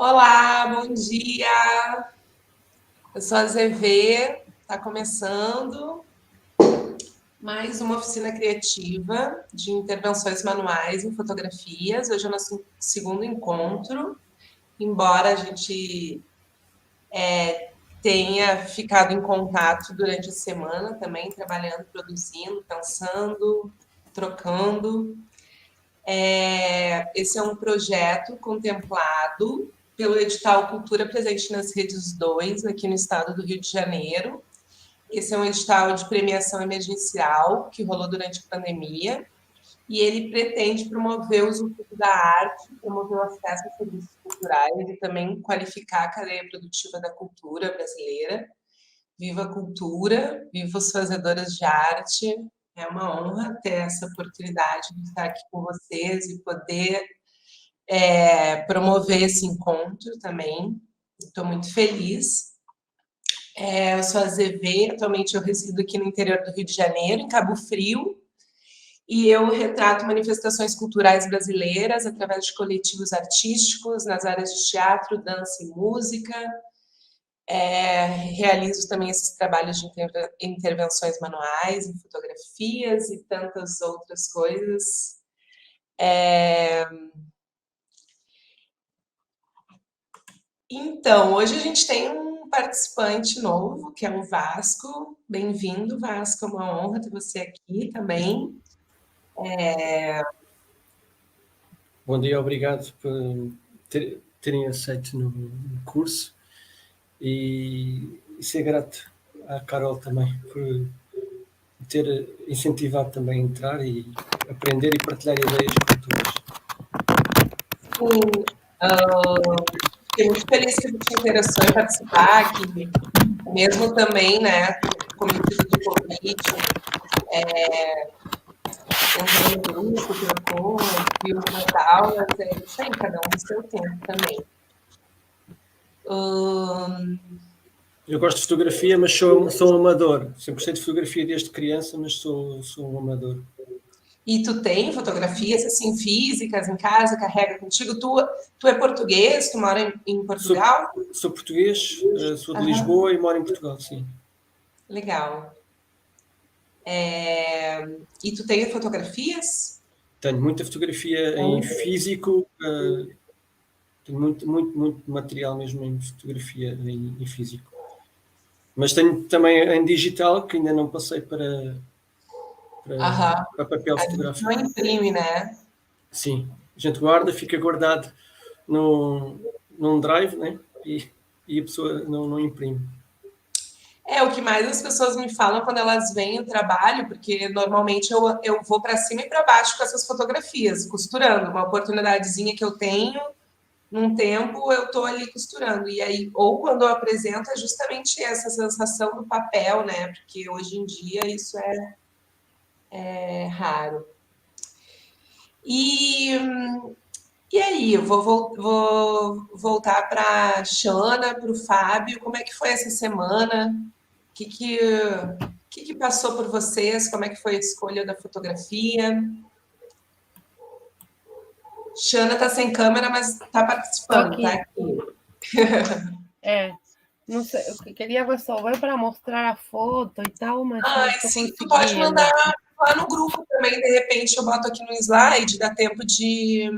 Olá, bom dia. Eu sou a ZV, está começando mais uma oficina criativa de intervenções manuais em fotografias. Hoje é o nosso segundo encontro, embora a gente tenha ficado em contato durante a semana também, trabalhando, produzindo, pensando, trocando. Esse é um projeto contemplado pelo edital Cultura Presente nas Redes 2, aqui no estado do Rio de Janeiro. Esse é um edital de premiação emergencial que rolou durante a pandemia e ele pretende promover o uso da arte, promover o acesso a serviços culturais e também qualificar a cadeia produtiva da cultura brasileira. Viva a cultura, viva os fazedores de arte. É uma honra ter essa oportunidade de estar aqui com vocês e poder promover esse encontro também. Estou muito feliz. Eu sou a ZV, atualmente eu resido aqui no interior do Rio de Janeiro, em Cabo Frio, e eu retrato manifestações culturais brasileiras através de coletivos artísticos nas áreas de teatro, dança e música. Realizo também esses trabalhos de intervenções manuais em fotografias e tantas outras coisas. Então, hoje a gente tem um participante novo, que é o Vasco. Bem-vindo, Vasco, é uma honra ter você aqui também. Bom dia, obrigado por terem aceito no curso e ser grato à Carol também por ter incentivado também a entrar e aprender e partilhar ideias com todos. Sim, fiquei muito feliz que você se interessou em participar, que mesmo também, né, com o motivo do Covid, entrou no grupo, trocou, viu umas aulas, é isso aí, cada um no seu tempo também. Eu gosto de fotografia, mas sou um amador. Sempre gostei de fotografia desde criança, mas sou um amador. E tu tem fotografias assim físicas em casa, carrega contigo? Tu é português? Tu mora em Portugal? Sou português, sou de Lisboa e moro em Portugal, sim. Legal. E tu tem fotografias? Tenho muita fotografia em físico, tenho muito material mesmo em fotografia em físico. Mas tenho também em digital, que ainda não passei para papel A gente não fotográfico. imprime, né? Sim, a gente guarda, fica guardado num drive, né? E a pessoa não imprime. O que mais as pessoas me falam quando elas veem o trabalho, porque normalmente eu vou para cima e para baixo com essas fotografias, costurando. Uma oportunidadezinha que eu tenho, num tempo eu estou ali costurando. E aí, ou quando eu apresento, é justamente essa sensação do papel, né? Porque hoje em dia isso é raro. E aí, eu vou voltar para a Xana, para o Fábio. Como é que foi essa semana? O que passou por vocês? Como é que foi a escolha da fotografia? Xana está sem câmera, mas está participando, aqui. tá aqui. Não sei, eu queria resolver para mostrar a foto e tal, mas não estou Sim, tu conseguindo. pode mandar lá no grupo também, de repente eu boto aqui no slide, dá tempo de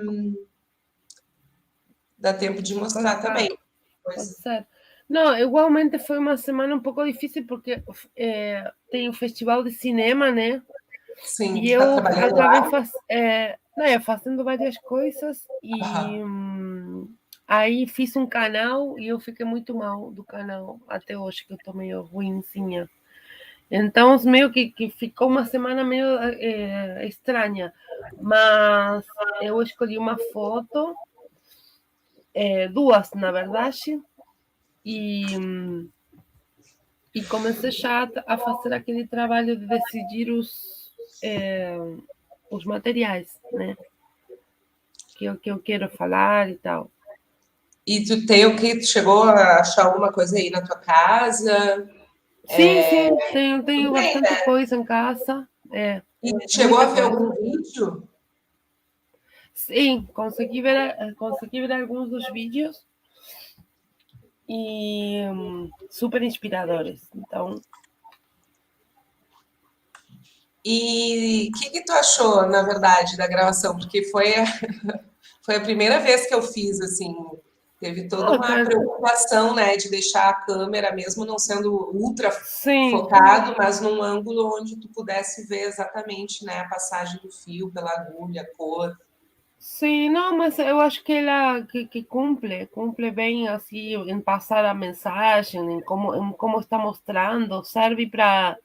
mostrar também. Pode ser. Não, igualmente foi uma semana um pouco difícil porque tem o festival de cinema, né? Sim, E tu tá eu trabalhando lá? acabei fazendo várias coisas e aí fiz um canal e eu fiquei muito mal do canal até hoje, que eu tô meio ruinzinha. Então, meio que ficou uma semana meio estranha. Mas eu escolhi uma foto, duas, na verdade, e comecei já a fazer aquele trabalho de decidir os materiais, né? Que eu quero falar e tal. E tu tem o que? Tu chegou a achar alguma coisa aí na tua casa? Sim, tenho bastante coisa em casa. E chegou a ver Coisa. algum vídeo? Sim, consegui ver alguns dos vídeos. e super inspiradores. Então, E o que tu achou, na verdade, da gravação? Porque foi a primeira vez que eu fiz, assim, teve toda uma cara, preocupação, né, de deixar a câmera, mesmo não sendo ultra sim, focado, mas num ângulo onde tu pudesse ver exatamente, né, a passagem do fio pela agulha, a cor. sim, não, mas eu acho que ela que cumpre bem assim em passar a mensagem, em como está mostrando, serve para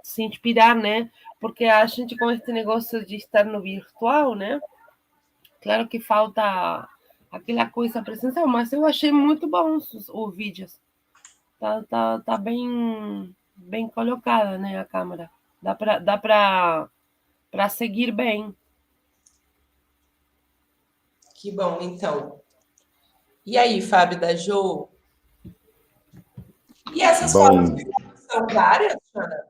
se inspirar, né? Porque a gente com este negócio de estar no virtual, né? Claro que falta aquela coisa presencial, mas eu achei muito bons os vídeos. Tá bem colocada, né, a câmera. Dá para seguir bem. Que bom, então. E aí, Fábio da Jo? E essas fotos Bom, são várias, Ana?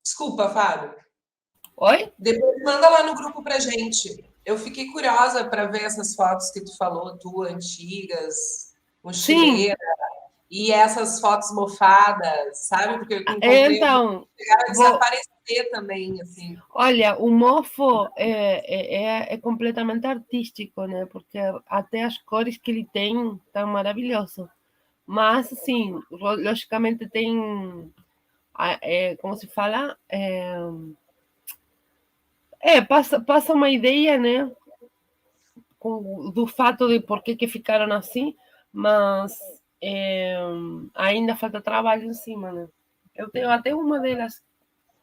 Desculpa, Fábio. Oi? Depois manda lá no grupo pra gente. Eu fiquei curiosa para ver essas fotos que tu falou, tua, antigas, Sim, mochileira, e essas fotos mofadas, sabe? Porque eu encontrei algumas então, que chegaram a vou, desaparecer também, assim. olha, o mofo é completamente artístico, né? Porque até as cores que ele tem estão maravilhosas. Mas, assim, logicamente tem, como se fala? Passa uma ideia, né? Do fato de por que ficaram assim, mas ainda falta trabalho em cima, né? Eu tenho até uma delas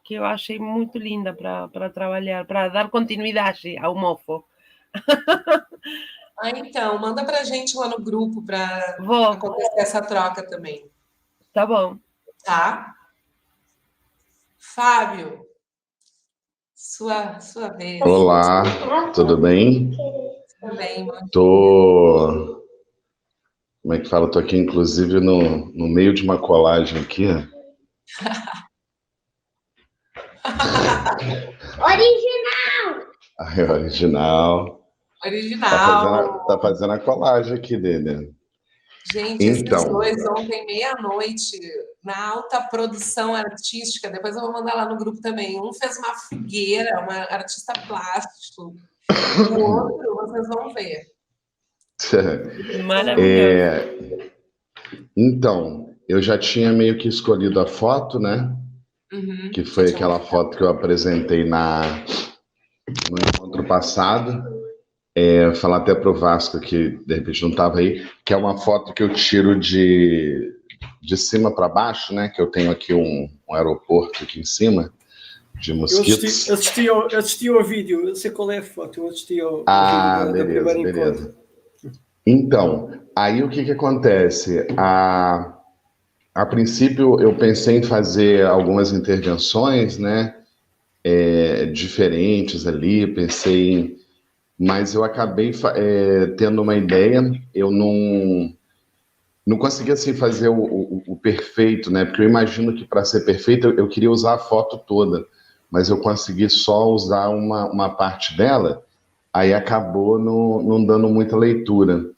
que eu achei muito linda para trabalhar, para dar continuidade ao mofo. Ah, então, manda pra gente lá no grupo para Vou, acontecer essa troca também, tá bom. tá? Fábio, sua vez olá, tudo bem? também, bom dia. Tô, como é que fala? Tô aqui, inclusive, no meio de uma colagem aqui. Aí, original. Original. Tá fazendo a colagem aqui dele. Gente, esses Então, dois ontem, meia-noite, na alta produção artística, depois eu vou mandar lá no grupo também. Um fez uma fogueira, uma artista plástico, o outro, vocês vão ver. Maravilhoso. então, eu já tinha meio que escolhido a foto, né? Uhum, Que já foi tinha aquela mostrado. foto que eu apresentei no encontro passado. Falar até pro Vasco, que de repente não estava aí, que é uma foto que eu tiro de cima para baixo, né? Que eu tenho aqui um aeroporto aqui em cima, de Eu mosquitos. assisti ao vídeo, eu sei qual é a foto, eu assisti ao vídeo da primeira encontro. Beleza. Então, aí o que acontece? A princípio, eu pensei em fazer algumas intervenções, né? Diferentes ali, mas eu acabei tendo uma ideia, eu não consegui assim fazer o perfeito, né? Porque eu imagino que para ser perfeito eu queria usar a foto toda, mas eu consegui só usar uma parte dela, aí acabou não dando muita leitura.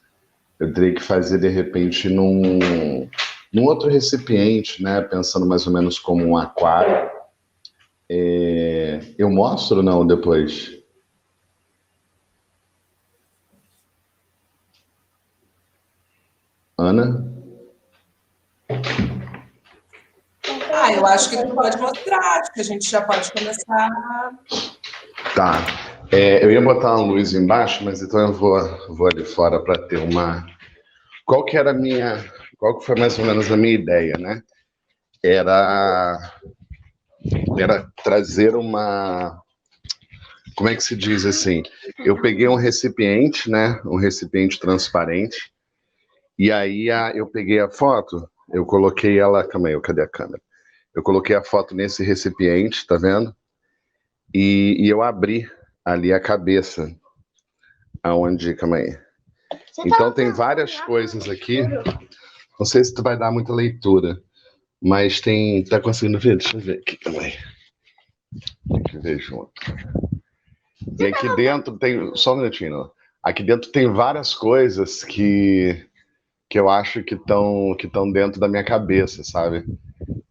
Eu teria que fazer de repente num outro recipiente, né? Pensando mais ou menos como um aquário. Eu mostro ou não depois? Ana? Ah, eu acho que tu pode mostrar, acho que a gente já pode começar. Tá. Eu ia botar uma luz embaixo, mas então eu vou ali fora para ter uma. Qual que foi mais ou menos a minha ideia, né? Era trazer uma. Como é que se diz assim? Eu peguei um recipiente, né? Um recipiente transparente, e aí eu peguei a foto, eu coloquei ela. Calma aí, cadê a câmera? Eu coloquei a foto nesse recipiente, tá vendo? E eu abri ali a cabeça, aonde. Calma aí. Então tem várias coisas aqui. Não sei se tu vai dar muita leitura, mas tem. Tá conseguindo ver? Deixa eu ver aqui também. Tem que ver junto. E aqui dentro tem. Só um minutinho. Aqui dentro tem várias coisas que que eu acho que estão dentro da minha cabeça, sabe?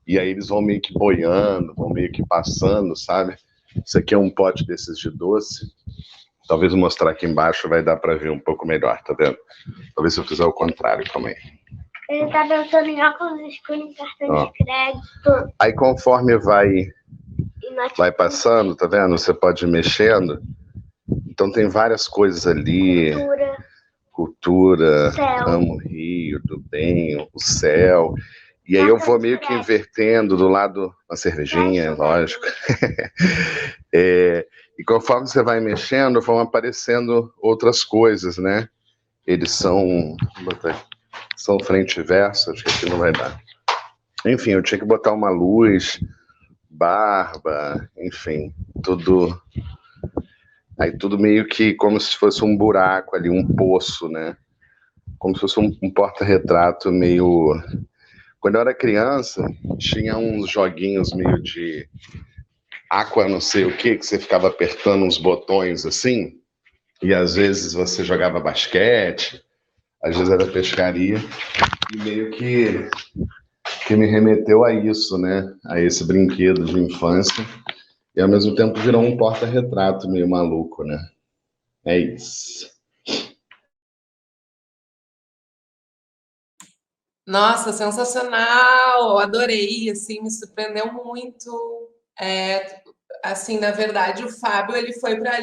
E aí eles vão meio que boiando, vão meio que passando, sabe? Isso aqui é um pote desses de doce. Talvez eu mostrar aqui embaixo vai dar para ver um pouco melhor, tá vendo? Talvez se eu fizer o contrário, calma aí. Ele tá pensando em óculos escuros em cartão de crédito. Aí conforme vai passando, tá vendo? Você pode ir mexendo. Então tem várias coisas ali. Cultura, amo o Rio, do bem, o céu. E aí eu vou meio que invertendo do lado uma cervejinha, lógico. E conforme você vai mexendo, vão aparecendo outras coisas, né? Eles são frente e verso, acho que aqui não vai dar. Enfim, eu tinha que botar uma luz, barba, enfim, tudo. Aí tudo meio que como se fosse um buraco ali, um poço, né? Como se fosse um porta-retrato meio... Quando eu era criança, tinha uns joguinhos meio de aqua não sei o que você ficava apertando uns botões assim, e às vezes você jogava basquete, às vezes era pescaria, e meio que me remeteu a isso, né? A esse brinquedo de infância. E ao mesmo tempo virou um porta-retrato meio maluco, né? É isso. Nossa, sensacional! Adorei, assim, me surpreendeu muito. Assim, na verdade, o Fábio ele foi para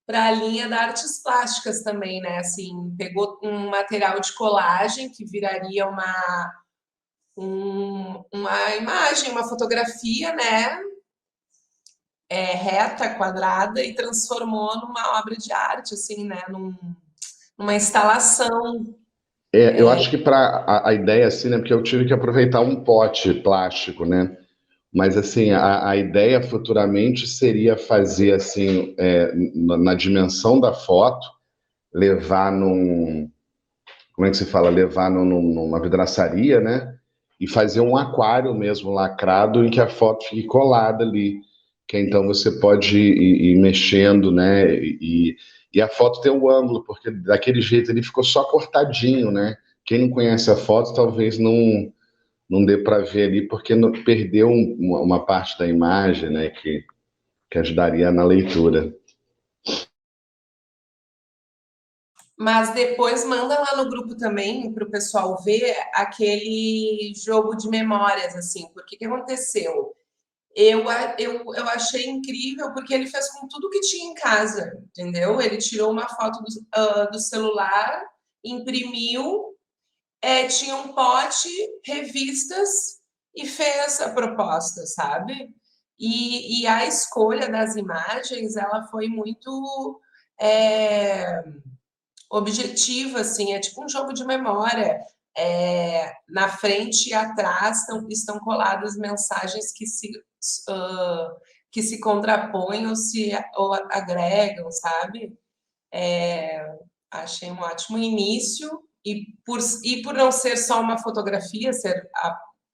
a linha da artes plásticas também, né? Assim, pegou um material de colagem que viraria uma imagem, uma fotografia, né? Reta, quadrada, e transformou numa obra de arte, assim, né? Numa instalação. Eu acho que para a ideia, assim, né? Porque eu tive que aproveitar um pote plástico, né? Mas, assim, a ideia futuramente seria fazer, assim, na dimensão da foto, levar como é que se fala? Levar numa vidraçaria, né? E fazer um aquário mesmo lacrado em que a foto fique colada ali. Que então você pode ir mexendo, né? E a foto tem um ângulo, porque daquele jeito ele ficou só cortadinho, né? Quem não conhece a foto talvez não dê para ver ali, porque perdeu uma parte da imagem, né? Que ajudaria na leitura. Mas depois manda lá no grupo também para o pessoal ver aquele jogo de memórias, assim, porque que aconteceu? Eu achei incrível porque ele fez com tudo que tinha em casa, entendeu? Ele tirou uma foto do celular, imprimiu, tinha um pote, revistas e fez a proposta, sabe? E a escolha das imagens, ela foi muito objetiva, assim, é tipo um jogo de memória. Na frente e atrás estão coladas mensagens que se contrapõem ou agregam, sabe? Achei um ótimo início, e por não ser só uma fotografia, ser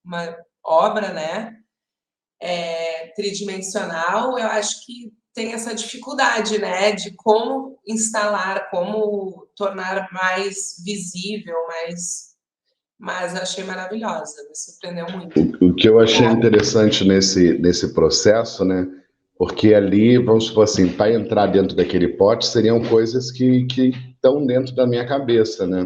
uma obra, né? Tridimensional, eu acho que tem essa dificuldade, né, de como instalar, como tornar mais visível, mas eu achei maravilhosa, me surpreendeu muito. O que eu achei interessante nesse processo, né, porque ali, vamos supor assim, para entrar dentro daquele pote, seriam coisas que estão dentro da minha cabeça, né,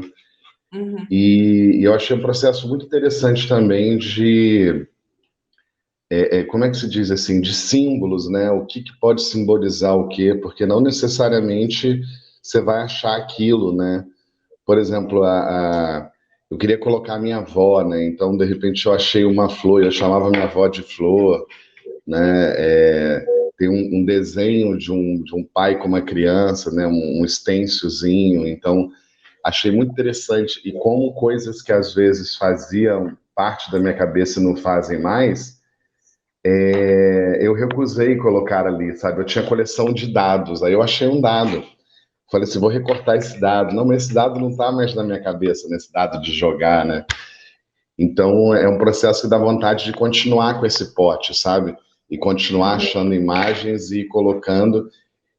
e eu achei um processo muito interessante também de... como é que se diz assim, de símbolos, né? O que pode simbolizar o quê? Porque não necessariamente você vai achar aquilo, né? Por exemplo, eu queria colocar a minha avó, né? Então, de repente, eu achei uma flor, eu chamava minha avó de flor, né? Tem um desenho de um pai com uma criança, né? Um stencilzinho. Então, achei muito interessante. E como coisas que às vezes faziam parte da minha cabeça e não fazem mais, eu recusei colocar ali, sabe? Eu tinha coleção de dados, aí eu achei um dado. Falei assim, vou recortar esse dado. Não, mas esse dado não está mais na minha cabeça, né? Esse dado de jogar, né? Então, é um processo que dá vontade de continuar com esse pote, sabe? E continuar achando imagens e colocando.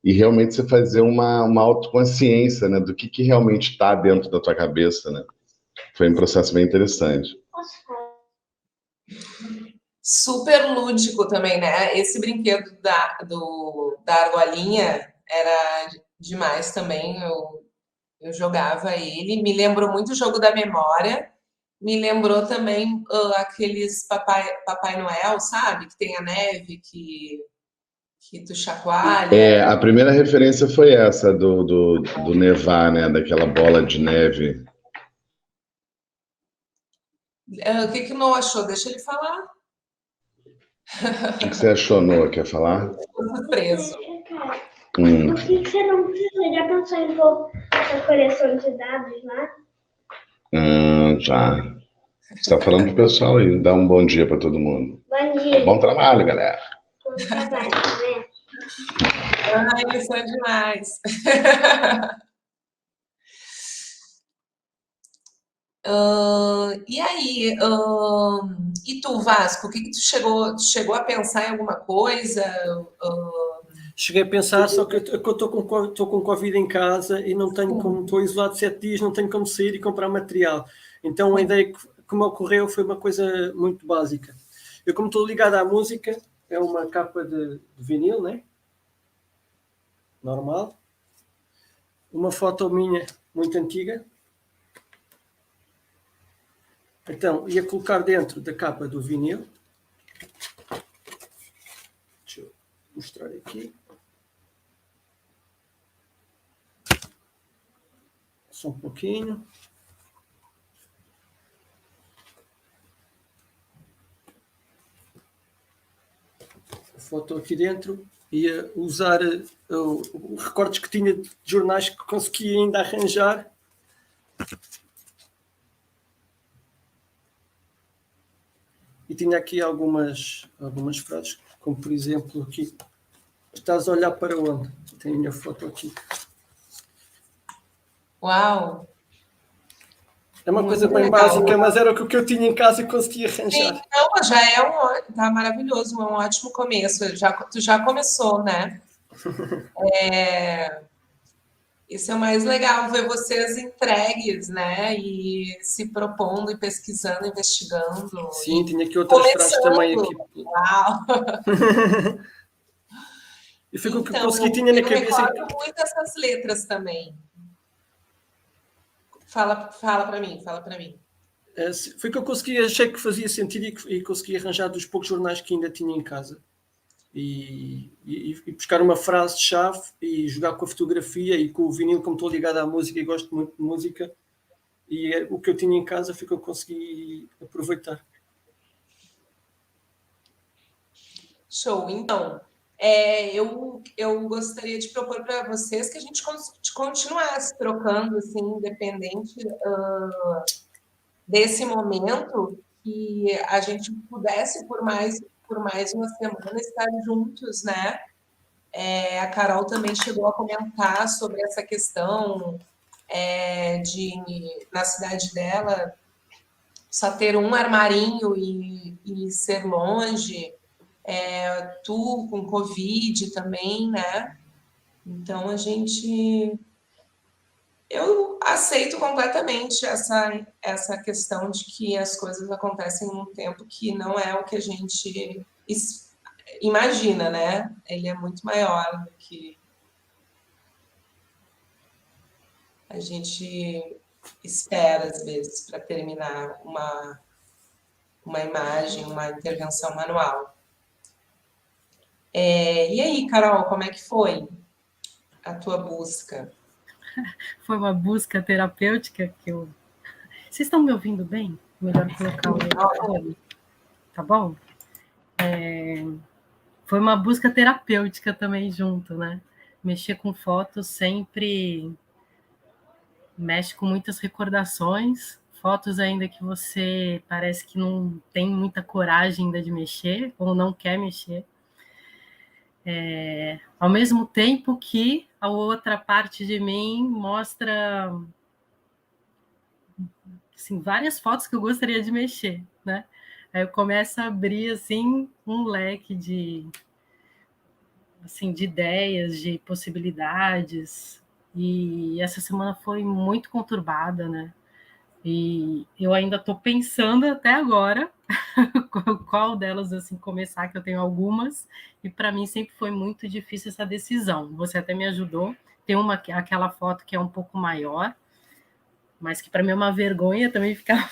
e realmente você fazer uma autoconsciência, né, do que realmente está dentro da tua cabeça, né? Foi um processo bem interessante. Super lúdico também, né? Esse brinquedo da argolinha era demais também. Eu jogava ele. Me lembrou muito o jogo da memória. Me lembrou também aqueles Papai Noel, sabe? Que tem a neve que tu chacoalha. A primeira referência foi essa, do nevar, né? Daquela bola de neve. O que que o Noah achou? Deixa ele falar. O que você achou, Noah? Quer falar? Tô surpreso. Por que você não precisa? Já pensou em pôr a coleção de dados lá? Já. Você está falando pro pessoal aí. Dá um bom dia para todo mundo. Bom dia. Bom trabalho, galera. Bom trabalho, né? Ai, eles são demais. E aí, e tu, Vasco, o que que tu chegou a pensar em alguma coisa? Cheguei a pensar, só que eu estou com Covid em casa e não tenho como, estou isolado 7 dias, não tenho como sair e comprar material. Então a ideia que me ocorreu foi uma coisa muito básica. Eu, como estou ligado à música, é uma capa de vinil, né? Normal. Uma foto minha muito antiga. Então, ia colocar dentro da capa do vinil. Deixa eu mostrar aqui. Só um pouquinho. A foto aqui dentro. Ia usar os recortes que tinha de jornais que consegui ainda arranjar. E tinha aqui algumas frases, como por exemplo aqui. Estás a olhar para onde? Tem a minha foto aqui. Uau! É uma Muito coisa bem legal. básica, mas era o que eu tinha em casa e consegui arranjar. Sim, não, já é tá maravilhoso, é um ótimo começo. Tu já começou, né? Isso é o mais legal, ver vocês entregues, né? E se propondo, e pesquisando, investigando. Sim, E tinha aqui outras frases também aqui. Uau! E foi o que eu Então, consegui, tinha na eu cabeça. recordo muito essas letras também. Fala para mim, fala para mim. Foi que eu consegui, achei que fazia sentido e consegui arranjar dos poucos jornais que ainda tinha em casa. E buscar uma frase-chave e jogar com a fotografia e com o vinil, como estou ligado à música e gosto muito de música. E o que eu tinha em casa foi que eu consegui aproveitar. Show. Então, eu gostaria de propor para vocês que a gente continuasse trocando, assim, independente desse momento, que a gente pudesse, por mais uma semana, estar juntos, né? A Carol também chegou a comentar sobre essa questão na cidade dela, só ter um armarinho e ser longe. Tu com Covid também, né? Então eu aceito completamente essa questão de que as coisas acontecem num tempo que não é o que a gente imagina, né? Ele é muito maior do que a gente espera, às vezes, para terminar uma imagem, uma intervenção manual. E aí, Carol, como é que foi a tua busca? Foi uma busca terapêutica que eu... Vocês estão me ouvindo bem? Melhor colocar o microfone, tá bom? Foi uma busca terapêutica também junto, né? Mexer com fotos sempre mexe com muitas recordações, fotos ainda que você parece que não tem muita coragem ainda de mexer, ou não quer mexer. Ao mesmo tempo que a outra parte de mim mostra assim, várias fotos que eu gostaria de mexer, né? Aí eu começo a abrir assim um leque de assim, de ideias, de possibilidades. E essa semana foi muito conturbada, né? E eu ainda estou pensando até agora qual delas assim começar, que eu tenho algumas, e para mim sempre foi muito difícil essa decisão. Você até me ajudou. Tem aquela foto que é um pouco maior, mas que para mim é uma vergonha também ficar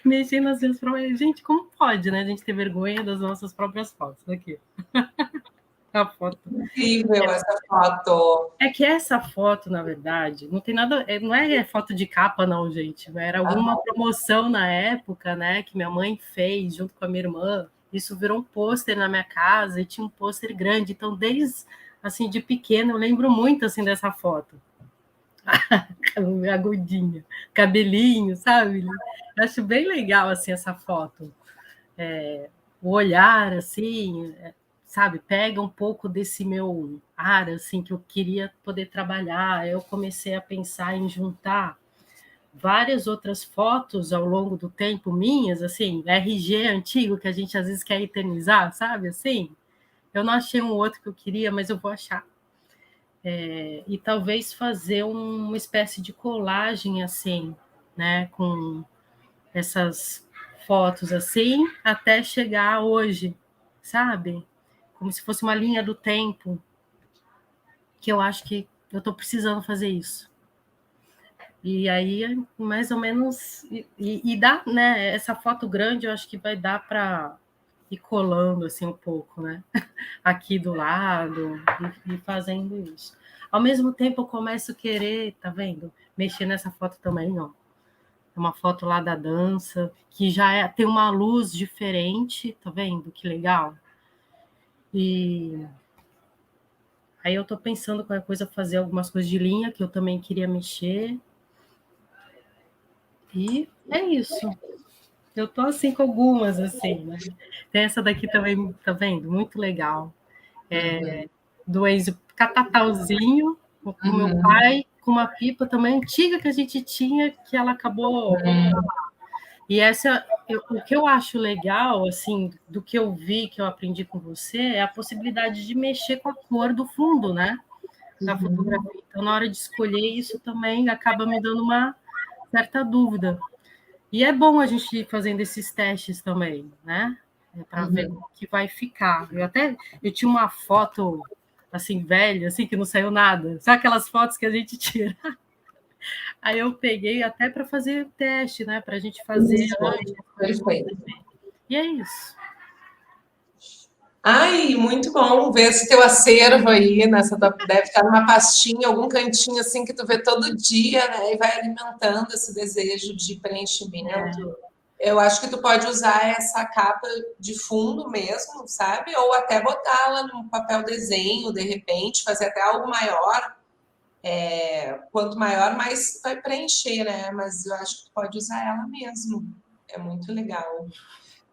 mexendo nas minhas próprias. Gente, como pode, né? A gente ter vergonha das nossas próprias fotos. Aqui. A foto. Incrível essa foto. É que essa foto, na verdade, não tem nada. Não é foto de capa, não, gente. Era alguma promoção na época, né? Que minha mãe fez junto com a minha irmã. Isso virou um pôster na minha casa e tinha um pôster grande. Então, desde assim, de pequena, eu lembro muito assim dessa foto. Agudinha, cabelinho, sabe? Eu acho bem legal assim essa foto. O olhar, assim, sabe, pega um pouco desse meu ar, assim, que eu queria poder trabalhar. Eu comecei a pensar em juntar várias outras fotos ao longo do tempo minhas, assim, RG antigo, que a gente às vezes quer eternizar, sabe, assim? Eu não achei um outro que eu queria, mas eu vou achar. E talvez fazer uma espécie de colagem, assim, né, com essas fotos assim, até chegar hoje, sabe? Como se fosse uma linha do tempo, que eu acho que eu estou precisando fazer isso. E aí, mais ou menos, e dá, né? Essa foto grande, eu acho que vai dar para ir colando assim um pouco, né? Aqui do lado, e fazendo isso. Ao mesmo tempo, eu começo a querer, tá vendo? Mexer nessa foto também, ó. Uma foto lá da dança, que já tem uma luz diferente, tá vendo? Que legal. E aí eu tô pensando qualquer coisa, fazer algumas coisas de linha, que eu também queria mexer. E é isso. Eu tô assim com algumas, assim, né? Tem essa daqui também, tá vendo? Muito legal. Do Enzo Catatauzinho, com meu pai, com uma pipa também antiga que a gente tinha, que ela acabou. E o que eu acho legal, assim, do que eu vi, que eu aprendi com você, é a possibilidade de mexer com a cor do fundo, né? Da fotografia. Então, na hora de escolher isso também acaba me dando uma certa dúvida. E é bom a gente ir fazendo esses testes também, né? Para ver como que vai ficar. Eu tinha uma foto assim velha, assim que não saiu nada. Sabe aquelas fotos que a gente tira? Aí eu peguei até para fazer teste, né? Para a gente fazer. Perfeito. E é isso. Ai, muito bom ver esse teu acervo aí deve estar numa pastinha, algum cantinho assim que tu vê todo dia, né? E vai alimentando esse desejo de preenchimento. Eu acho que tu pode usar essa capa de fundo mesmo, sabe? Ou até botá-la num papel desenho, de repente, fazer até algo maior. Quanto maior, mais vai preencher, né? Mas eu acho que tu pode usar ela mesmo. É muito legal.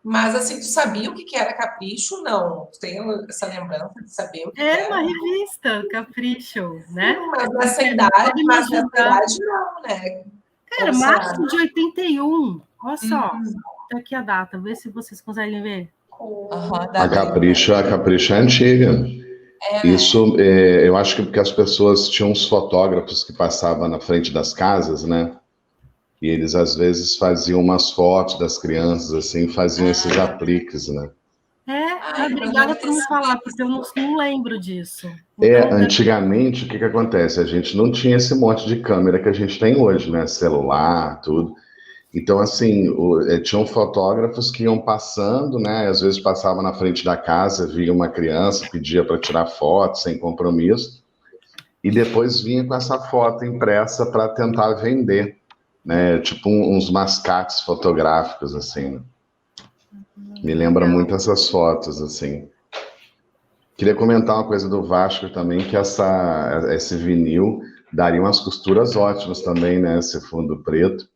Mas, assim, tu sabia o que era Capricho? Não. Tu tem essa lembrança de saber o que era? É uma revista, Capricho, né? Mas nessa idade, não, né? Cara, março de 81. Olha só. Tá aqui a data. Vê se vocês conseguem ver. A Capricho é antiga. Isso, eu acho que porque as pessoas tinham uns fotógrafos que passavam na frente das casas, né? E eles, às vezes, faziam umas fotos das crianças, assim, faziam esses apliques, né? Obrigada por me falar, porque eu não lembro disso. Então, antigamente, o que acontece? A gente não tinha esse monte de câmera que a gente tem hoje, né? Celular, tudo. Então, assim, tinham fotógrafos que iam passando, né? Às vezes passavam na frente da casa, via uma criança, pedia para tirar foto, sem compromisso, e depois vinha com essa foto impressa para tentar vender, né? Tipo uns mascates fotográficos, assim, né? Me lembra muito essas fotos, assim. Queria comentar uma coisa do Vasco também, que esse vinil daria umas costuras ótimas também, né? Esse fundo preto.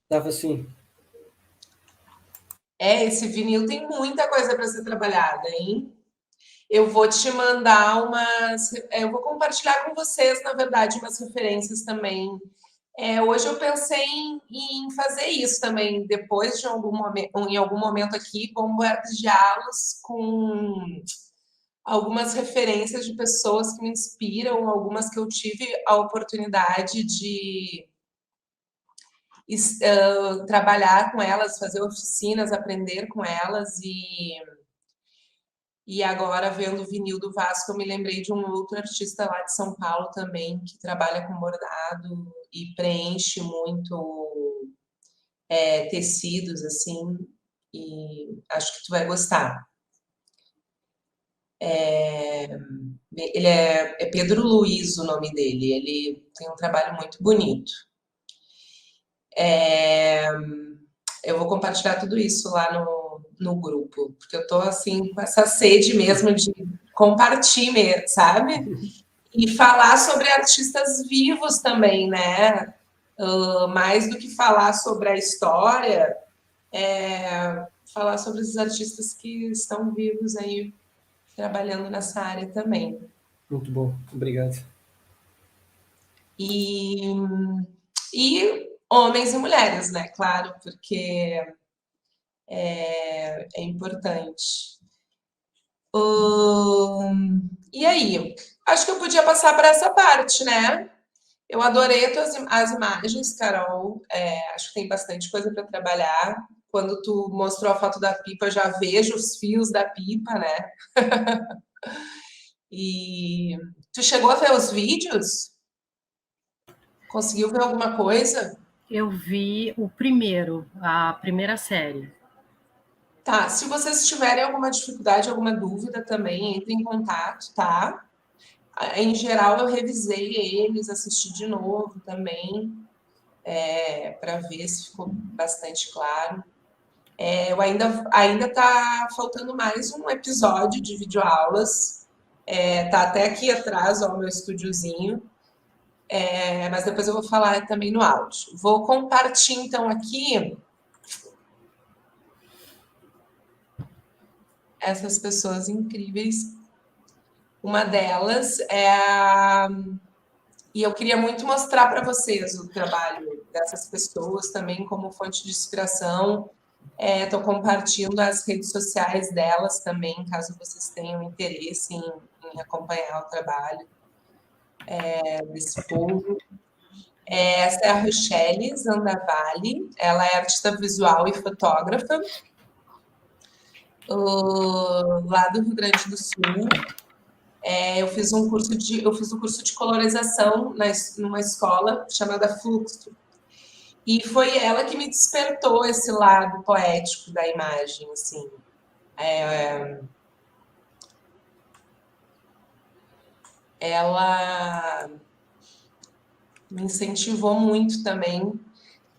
Dava sim. Esse vinil tem muita coisa para ser trabalhada, hein? Eu vou te mandar eu vou compartilhar com vocês, na verdade, umas referências também Hoje eu pensei em fazer isso também, depois de em algum momento aqui, bombardeá-los com algumas referências de pessoas que me inspiram, algumas que eu tive a oportunidade de trabalhar com elas, fazer oficinas, aprender com elas e agora, vendo o vinil do Vasco, eu me lembrei de um outro artista lá de São Paulo também, que trabalha com bordado e preenche muito tecidos, assim, e acho que tu vai gostar. Ele é Pedro Luiz o nome dele, ele tem um trabalho muito bonito. Eu vou compartilhar tudo isso lá no grupo, porque eu tô assim com essa sede mesmo de compartilhar, sabe? E falar sobre artistas vivos também, né? Mais do que falar sobre a história, falar sobre os artistas que estão vivos aí, trabalhando nessa área também. Muito bom, obrigado. E homens e mulheres, né? Claro, porque é importante. E aí? Acho que eu podia passar para essa parte, né? Eu adorei as imagens, Carol. Acho que tem bastante coisa para trabalhar. Quando tu mostrou a foto da pipa, eu já vejo os fios da pipa, né? E tu chegou a ver os vídeos? Conseguiu ver alguma coisa? Eu vi o primeiro, a primeira série. Tá, se vocês tiverem alguma dificuldade, alguma dúvida também, entre em contato, tá? Em geral, eu revisei eles, assisti de novo também, para ver se ficou bastante claro. Eu ainda tá faltando mais um episódio de videoaulas. Tá até aqui atrás, ó, o meu estúdiozinho. Mas depois eu vou falar também no áudio. Vou compartilhar, então, aqui essas pessoas incríveis. Uma delas e eu queria muito mostrar para vocês o trabalho dessas pessoas também como fonte de inspiração. Estou compartilhando as redes sociais delas também, caso vocês tenham interesse em acompanhar o trabalho desse povo. Essa é a Rochelle Zandavalli, ela é artista visual e fotógrafa, lá do Rio Grande do Sul. Eu fiz um curso de colorização numa escola chamada Fluxo. E foi ela que me despertou esse lado poético da imagem, assim. Ela me incentivou muito também.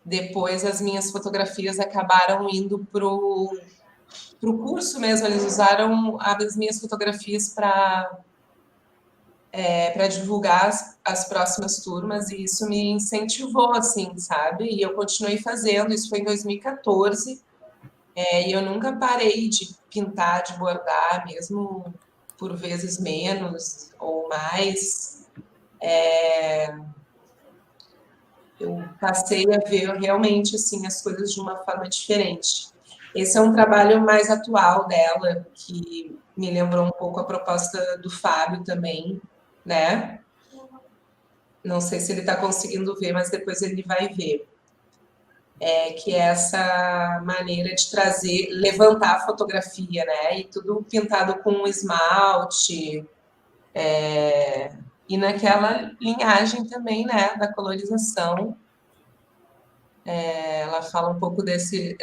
Depois, as minhas fotografias acabaram indo pro curso mesmo. Eles usaram as minhas fotografias para divulgar as próximas turmas, e isso me incentivou, assim, sabe? E eu continuei fazendo, isso foi em 2014, e eu nunca parei de pintar, de bordar, mesmo por vezes menos ou mais. Eu passei a ver realmente, assim, as coisas de uma forma diferente. Esse é um trabalho mais atual dela, que me lembrou um pouco a proposta do Fábio também, né? Não sei se ele está conseguindo ver, mas depois ele vai ver. Que é essa maneira de trazer, levantar a fotografia, né? E tudo pintado com esmalte, e naquela linhagem também, né? Da colorização. Ela fala um pouco desse...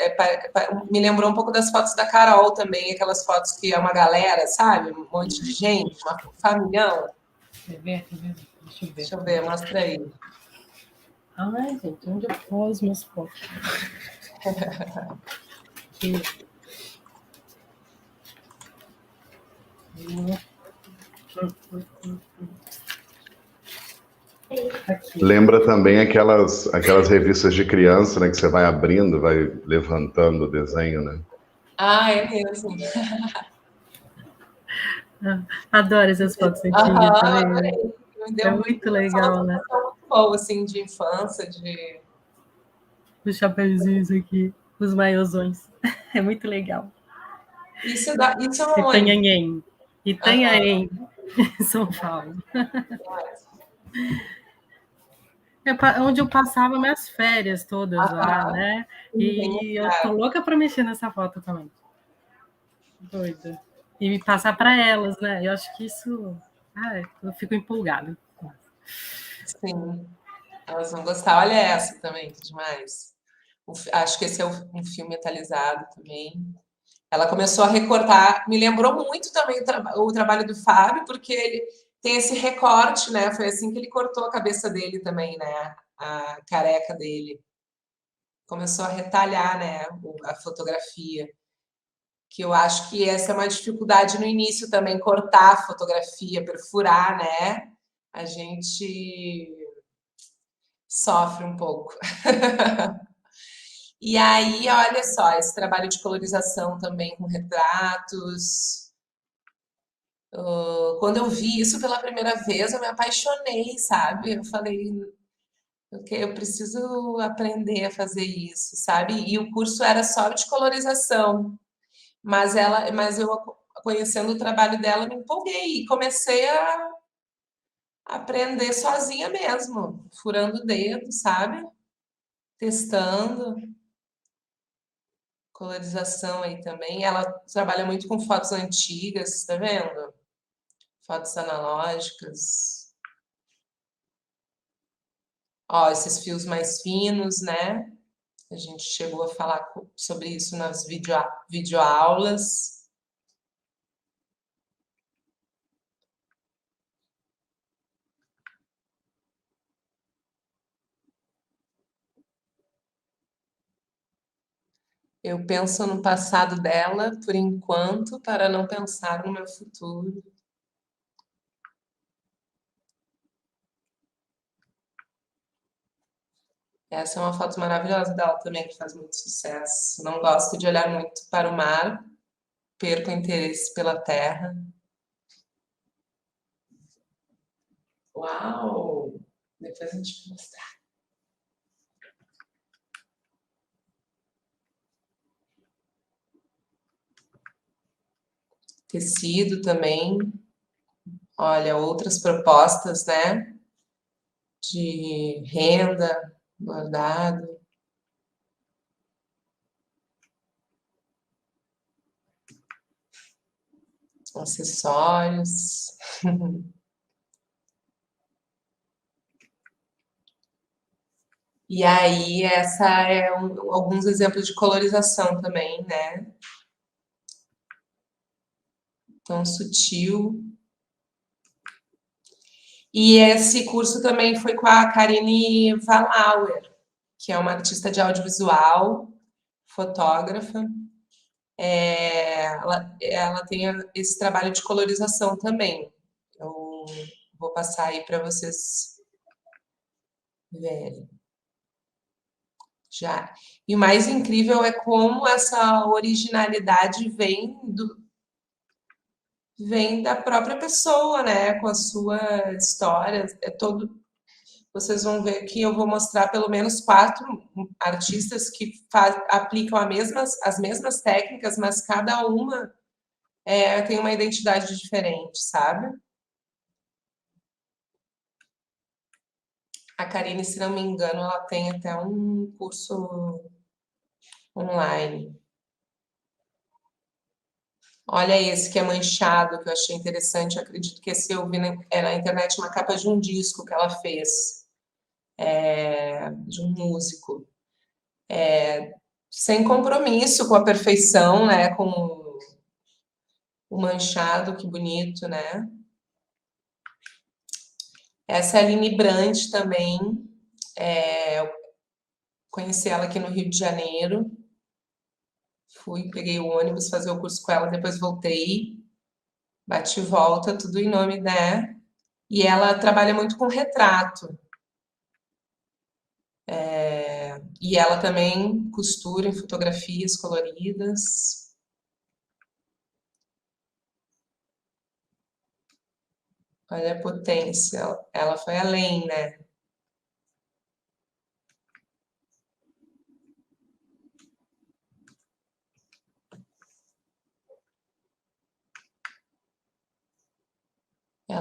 me lembrou um pouco das fotos da Carol também, aquelas fotos que é uma galera, sabe? Um monte de gente, uma familhão. Quer ver? Deixa eu ver, mostra aí. Ai, gente, onde eu pôs meus fotos? Aqui. Aqui. Lembra também aquelas revistas de criança, né, que você vai abrindo, vai levantando o desenho, né? É mesmo. Adoro essas fotos antigas também. É muito legal, né? Muito bom, assim, de infância, de... Os chapeuzinhos aqui, os maiôzões. É muito legal. Isso é onde? Itanhaném. Itanhaém, São Paulo. É onde eu passava minhas férias todas lá, né? E eu tô louca para mexer nessa foto também. Doida. E me passar para elas, né? Eu acho que isso... eu fico empolgada. Sim, elas vão gostar. Olha essa também, que demais. Acho que esse é um filme atualizado também. Ela começou a recortar, me lembrou muito também o trabalho do Fábio, porque ele tem esse recorte, né? Foi assim que ele cortou a cabeça dele também, né? A careca dele. Começou a retalhar, né? A fotografia. Que eu acho que essa é uma dificuldade no início também, cortar a fotografia, perfurar, né? A gente sofre um pouco. E aí, olha só, esse trabalho de colorização também com retratos. Quando eu vi isso pela primeira vez, eu me apaixonei, sabe? Eu falei, ok, eu preciso aprender a fazer isso, sabe? E o curso era só de colorização, mas eu conhecendo o trabalho dela, me empolguei e comecei a aprender sozinha mesmo, furando o dedo, sabe? Testando. Colorização aí também. Ela trabalha muito com fotos antigas, tá vendo? Fotos analógicas. Ó, esses fios mais finos, né? A gente chegou a falar sobre isso nas videoaulas. Eu penso no passado dela, por enquanto, para não pensar no meu futuro. Essa é uma foto maravilhosa dela também, que faz muito sucesso. Não gosto de olhar muito para o mar, perco o interesse pela terra. Uau! Depois a gente vai mostrar. Tecido também. Olha, outras propostas, né? De renda, bordado. Acessórios. E aí, essa é alguns exemplos de colorização também, né? Tão sutil. E esse curso também foi com a Karine Valauer, que é uma artista de audiovisual, fotógrafa. Ela tem esse trabalho de colorização também. Eu vou passar aí para vocês verem. Já. E o mais incrível é como essa originalidade vem da própria pessoa, né? Com a sua história. Vocês vão ver que eu vou mostrar pelo menos 4 artistas que aplicam as mesmas técnicas, mas cada uma tem uma identidade diferente, sabe? A Karine, se não me engano, ela tem até um curso online. Olha esse que é manchado, que eu achei interessante. Eu acredito que esse eu vi na internet, uma capa de um disco que ela fez, de um músico. Sem compromisso com a perfeição, né? Com o manchado, que bonito, né? Essa é a Aline Brandt também. Conheci ela aqui no Rio de Janeiro. Peguei o ônibus fazer o curso com ela, depois voltei. Bate e volta, tudo em nome, né? E ela trabalha muito com retrato. E ela também costura em fotografias coloridas. Olha a potência. Ela foi além, né?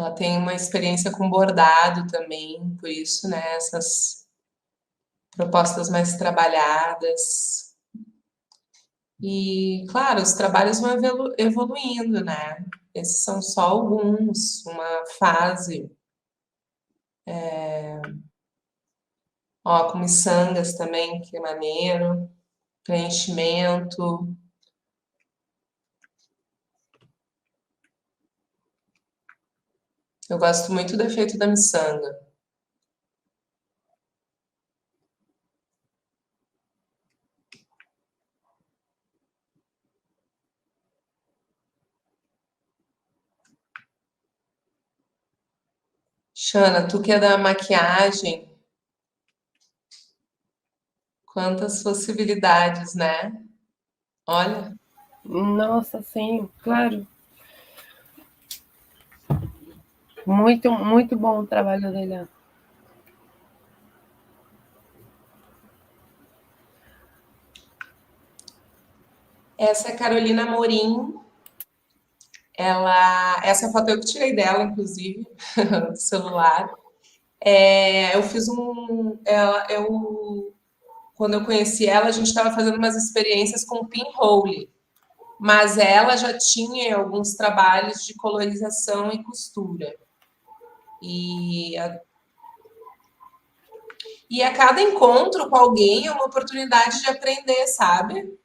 Ela tem uma experiência com bordado também, por isso, né, essas propostas mais trabalhadas. E, claro, os trabalhos vão evoluindo, né? Esses são só alguns, uma fase. Ó, com miçangas também, que é maneiro. Preenchimento. Eu gosto muito do efeito da miçanga. Xana, tu que é da maquiagem, quantas possibilidades, né? Olha, Nossa, sim, claro. Muito, muito bom o trabalho dela. essa é a Carolina Amorim. Essa foto eu que tirei dela, inclusive, do celular. Eu fiz quando eu conheci ela, a gente estava fazendo umas experiências com pinhole, mas ela já tinha alguns trabalhos de colorização e costura. E a cada encontro com alguém é uma oportunidade de aprender, sabe?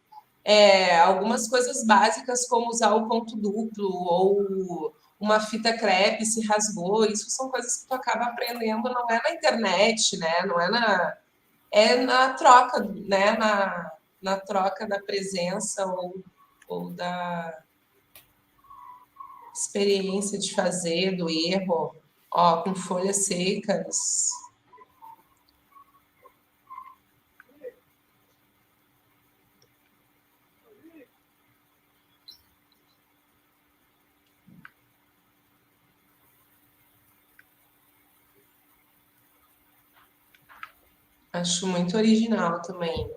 Algumas coisas básicas, como usar o ponto duplo ou uma fita crepe se rasgou, isso são coisas que tu acaba aprendendo, não é na internet, né? Não é na troca, né? Na troca da presença ou da experiência de fazer, do erro, ó, com folhas secas. Acho muito original também.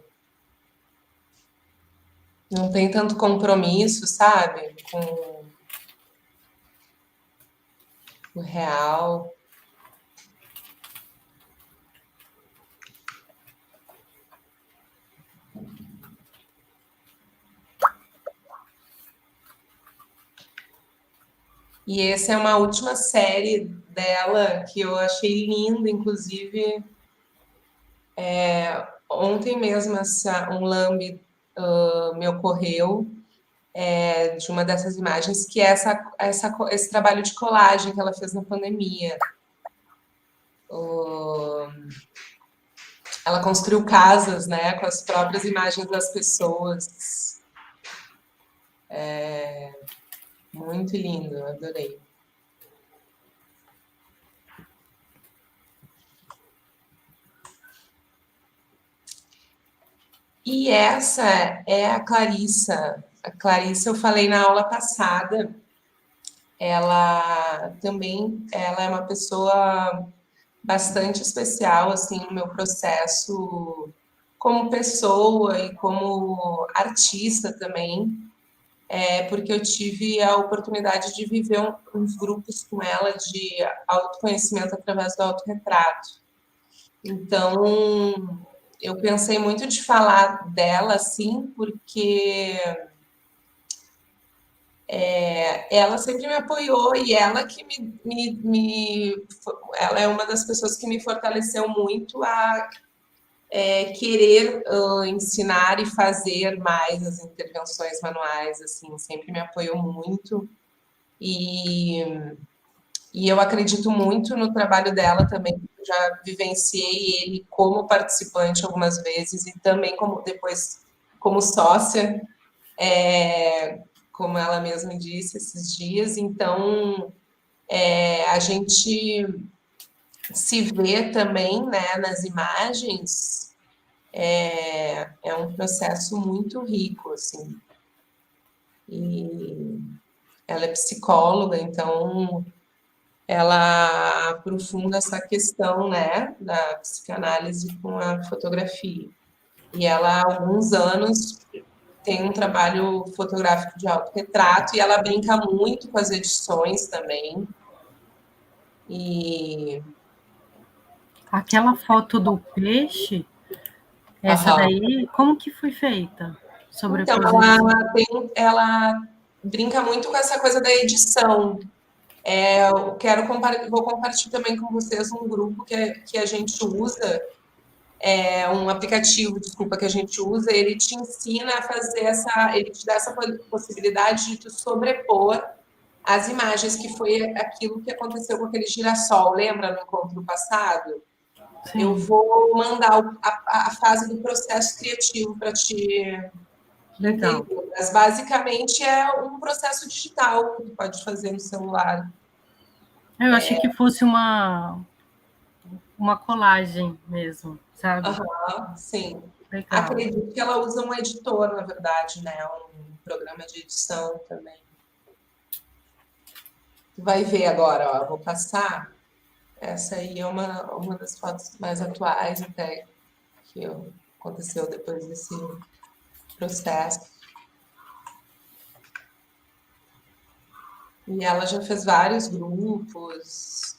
Não tem tanto compromisso, sabe? Com o real. E essa é uma última série dela que eu achei linda, inclusive ontem mesmo um lambe me ocorreu de uma dessas imagens, que é esse trabalho de colagem que ela fez na pandemia. Ela construiu casas, né, com as próprias imagens das pessoas. Muito lindo, eu adorei. E essa é a Clarissa. A Clarissa, eu falei na aula passada, ela é uma pessoa bastante especial, assim, no meu processo como pessoa e como artista também, porque eu tive a oportunidade de viver uns grupos com ela de autoconhecimento através do autorretrato. Então, eu pensei muito de falar dela, assim, porque ela sempre me apoiou e ela que ela é uma das pessoas que me fortaleceu muito a querer ensinar e fazer mais as intervenções manuais, assim, sempre me apoiou muito e eu acredito muito no trabalho dela também. Já vivenciei ele como participante algumas vezes e também depois como sócia, como ela mesma disse esses dias. Então, a gente se vê também, né, nas imagens, é um processo muito rico, assim. E ela é psicóloga, então ela aprofunda essa questão, né, da psicanálise com a fotografia. E ela, há alguns anos, tem um trabalho fotográfico de autorretrato e ela brinca muito com as edições também. E Aquela foto do peixe, essa daí, como que foi feita? então, ela brinca muito com essa coisa da edição. Vou compartilhar também com vocês um grupo que a gente usa, um aplicativo, desculpa, que a gente usa, ele te ensina a fazer ele te dá essa possibilidade de tu sobrepor as imagens, que foi aquilo que aconteceu com aquele girassol, lembra no encontro passado? Sim. Eu vou mandar a fase do processo criativo para te Legal. entender. Mas basicamente é um processo digital que tu pode fazer no celular. Eu achei que fosse uma colagem mesmo, sabe? Sim. Legal. Acredito que ela usa um editor, na verdade, né? Um programa de edição também. Tu vai ver agora, ó, eu vou passar. Essa aí é uma das fotos mais atuais até que aconteceu depois desse processo. E ela já fez vários grupos.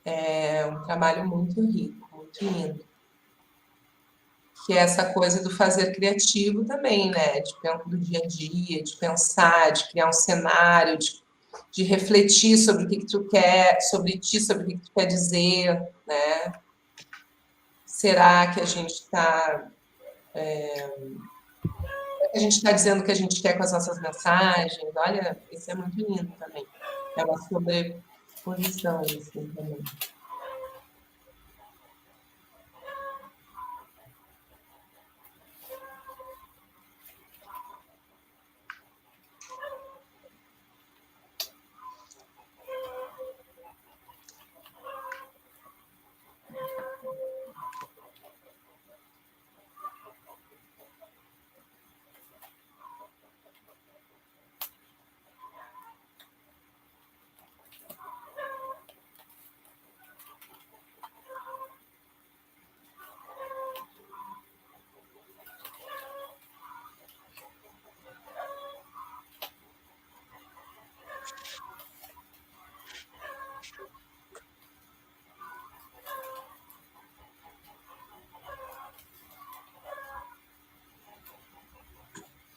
É um trabalho muito rico, muito lindo. Que é essa coisa do fazer criativo também, né? Do dia a dia, de pensar, de criar um cenário, de refletir sobre o que tu quer, sobre ti, sobre o que tu quer dizer, né? Será que a gente está dizendo o que a gente quer com as nossas mensagens? Olha, isso é muito lindo também. É uma sobreposição, assim, também.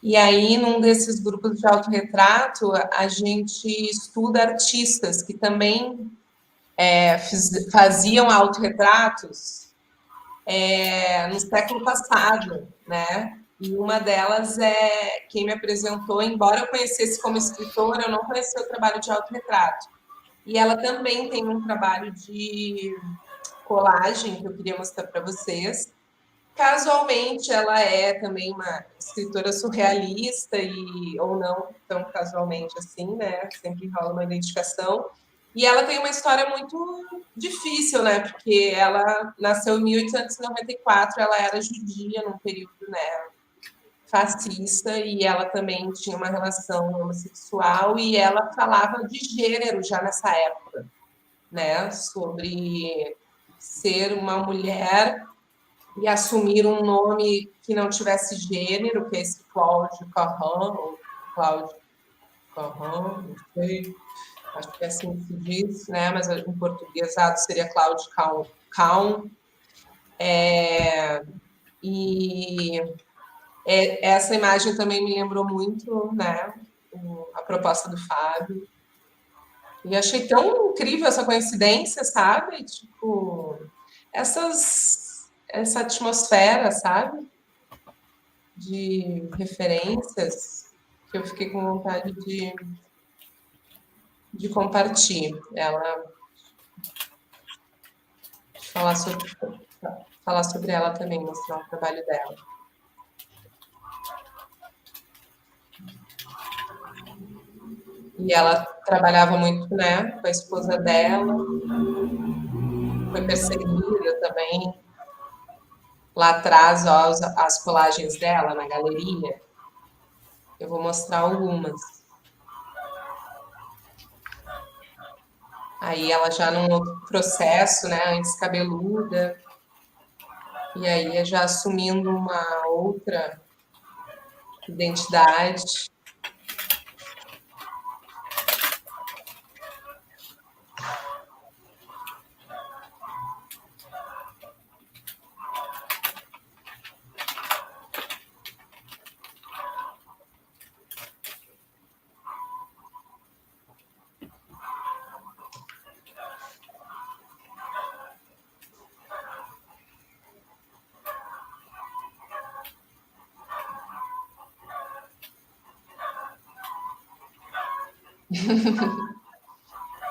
E aí, num desses grupos de autorretrato, a gente estuda artistas que também faziam autorretratos no século passado, né? E uma delas é quem me apresentou, embora eu conhecesse como escritora, eu não conhecia o trabalho de autorretrato. E ela também tem um trabalho de colagem que eu queria mostrar para vocês. Casualmente, ela é também uma escritora surrealista, ou não tão casualmente assim, né? Sempre rola uma identificação. E ela tem uma história muito difícil, né? Porque ela nasceu em 1894, ela era judia num período, né, fascista, e ela também tinha uma relação homossexual, e ela falava de gênero já nessa época, né? Sobre ser uma mulher e assumir um nome que não tivesse gênero, que é esse Cláudio Carran, ou Cláudio Carran, não sei, acho que é assim que se diz, né? Mas em portuguesado seria Cláudio Caun. Essa imagem também me lembrou muito, né? A proposta do Fábio. E achei tão incrível essa coincidência, sabe? Tipo, essa atmosfera, sabe? De referências que eu fiquei com vontade de compartilhar. Falar sobre ela também, mostrar o trabalho dela. E ela trabalhava muito, né, com a esposa dela, foi perseguida também. Lá atrás, ó, as colagens dela na galeria. Eu vou mostrar algumas. Aí ela já num outro processo, né, antes cabeluda. E aí já assumindo uma outra identidade.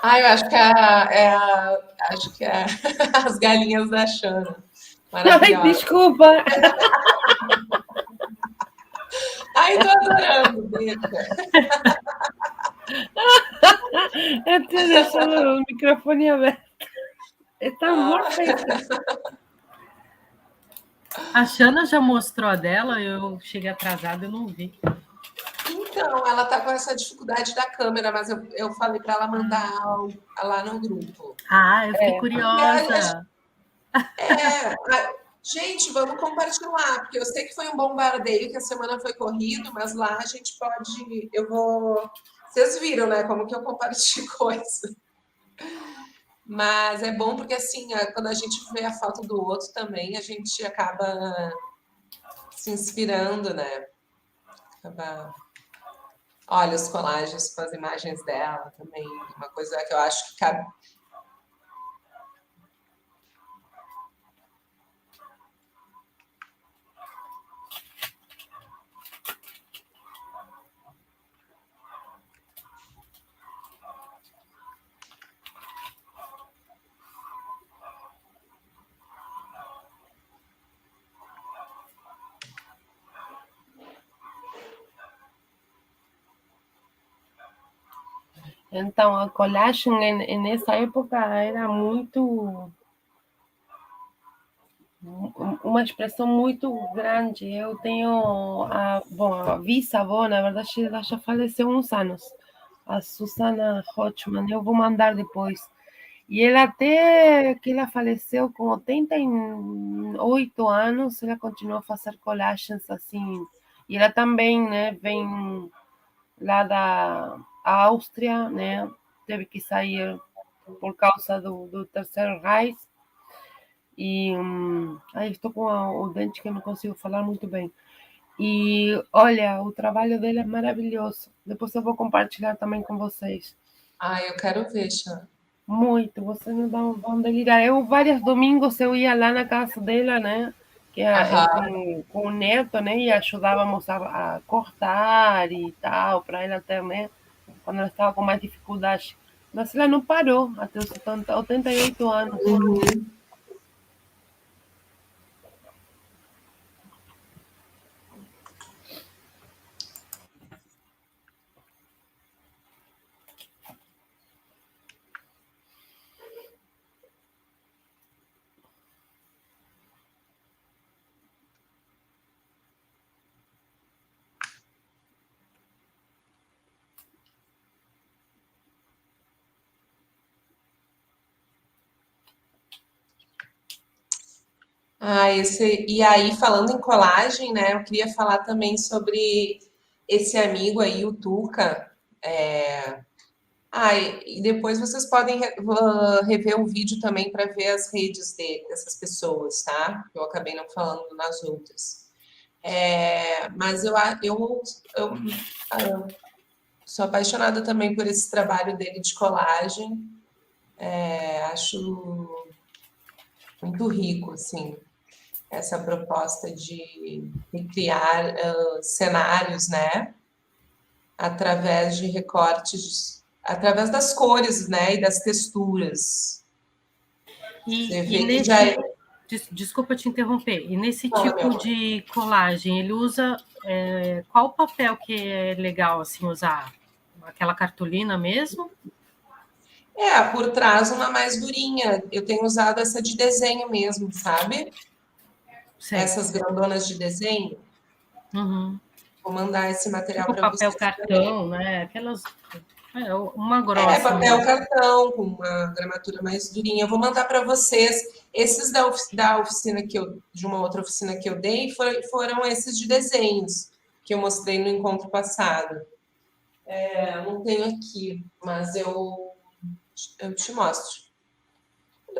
Ah, eu acho que acho que é as galinhas da Xana. Ai, Maravilhosa. desculpa. Ai, tô adorando, deixa. Eu tinha deixado o microfone aberto. Está morta. A Xana já mostrou a dela, eu cheguei atrasada, eu não vi. Então, ela tá com essa dificuldade da câmera, mas eu falei para ela mandar lá no grupo. Ah, eu fiquei E curiosa. gente, vamos compartilhar, porque eu sei que foi um bombardeio, que a semana foi corrido, mas lá a gente pode. Vocês viram, né? Como que eu compartilho coisa. Mas é bom porque, assim, quando a gente vê a foto do outro também, a gente acaba se inspirando, né? Olha os collagens com as imagens dela também. Uma coisa que eu acho que cabe. Então, a colagem nessa época era uma expressão muito grande. Eu tenho a bisavó, na verdade, ela já faleceu há uns anos, a Susana Hochman, eu vou mandar depois. E ela até que ela faleceu com 88 anos, ela continuou a fazer colagens assim. E ela também, né, vem lá da Áustria, né, teve que sair por causa do Terceiro Reich. E aí estou com o dente que não consigo falar muito bem. E olha, o trabalho dela é maravilhoso. Depois eu vou compartilhar também com vocês. Eu quero ver, Xana. Muito, vocês não vão delirar. Vários domingos eu ia lá na casa dela, né? Que com o neto, né? E ajudávamos a cortar e tal, para ela ter, né? Quando ela estava com mais dificuldade. Mas ela não parou até os 88 anos. E aí, falando em colagem, né? Eu queria falar também sobre esse amigo aí, o Tuca. E depois vocês podem rever o vídeo também para ver as redes dessas pessoas, tá? Eu acabei não falando nas outras. Mas eu sou apaixonada também por esse trabalho dele de colagem. Acho muito rico, assim, essa proposta de criar cenários, né? Através de recortes, através das cores, né? E das texturas. Você vê que já é... Desculpa te interromper. E nesse tipo de colagem, ele usa qual papel que é legal assim usar? Aquela cartolina mesmo? Por trás uma mais durinha. Eu tenho usado essa de desenho mesmo, sabe? Sei. Essas grandonas de desenho. Uhum. Vou mandar esse material tipo para vocês. Papel cartão, também. Né? Aquelas. Uma grossa. Papel cartão, com uma gramatura mais durinha. Eu vou mandar para vocês. Esses da oficina de uma outra oficina que eu dei foram esses de desenhos que eu mostrei no encontro passado. Não tenho aqui, mas eu te mostro.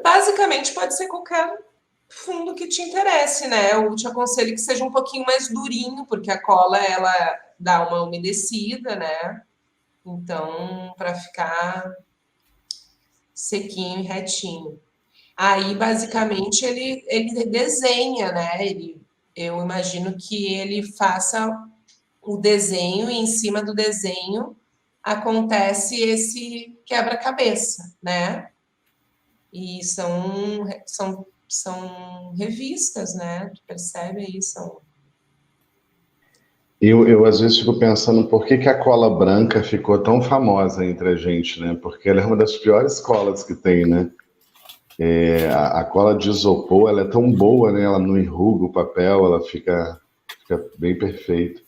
Basicamente pode ser qualquer fundo que te interesse, né? Eu te aconselho que seja um pouquinho mais durinho, porque a cola ela dá uma umedecida, né? Então, para ficar sequinho e retinho. Aí, basicamente, ele desenha, né? Eu imagino que ele faça o desenho e, em cima do desenho, acontece esse quebra-cabeça, né? E são revistas, né? Tu percebe aí, são... Eu às vezes fico pensando por que a cola branca ficou tão famosa entre a gente, né? Porque ela é uma das piores colas que tem, né? A cola de isopor, ela é tão boa, né? Ela não enruga o papel, ela fica bem perfeita.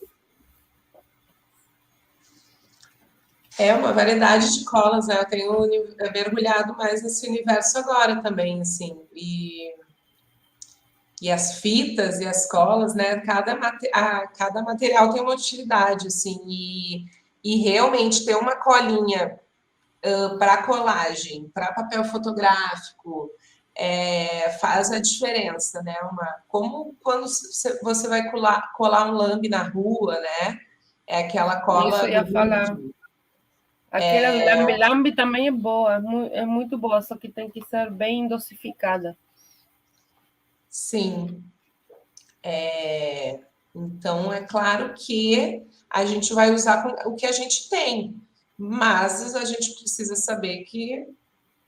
É uma variedade de colas, né? Eu tenho mergulhado mais nesse universo agora também, assim. E as fitas e as colas, né? Cada material tem uma utilidade, assim. E realmente ter uma colinha para colagem, para papel fotográfico, faz a diferença, né? Como quando você vai colar um lambe na rua, né? É aquela cola... Isso eu ia falar. Aquela lambe-lambe também é boa, é muito boa, só que tem que ser bem dosificada. Sim. Então, é claro que a gente vai usar o que a gente tem, mas a gente precisa saber que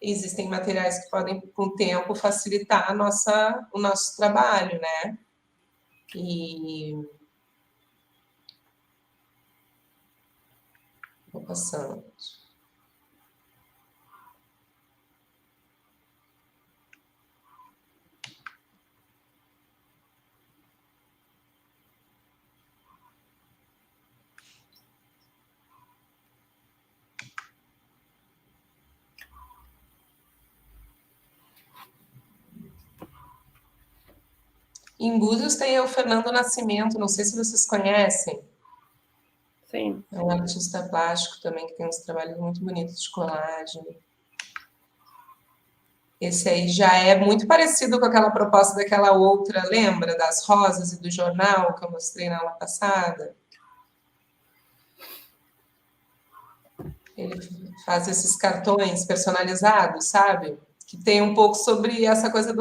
existem materiais que podem, com o tempo, facilitar o nosso trabalho, né? E... Vou passando. Em Búzios tem o Fernando Nascimento, não sei se vocês conhecem. Sim. É um artista plástico também, que tem uns trabalhos muito bonitos de colagem. Esse aí já é muito parecido com aquela proposta daquela outra, lembra? Das rosas e do jornal que eu mostrei na aula passada. Ele faz esses cartões personalizados, sabe? Que tem um pouco sobre essa coisa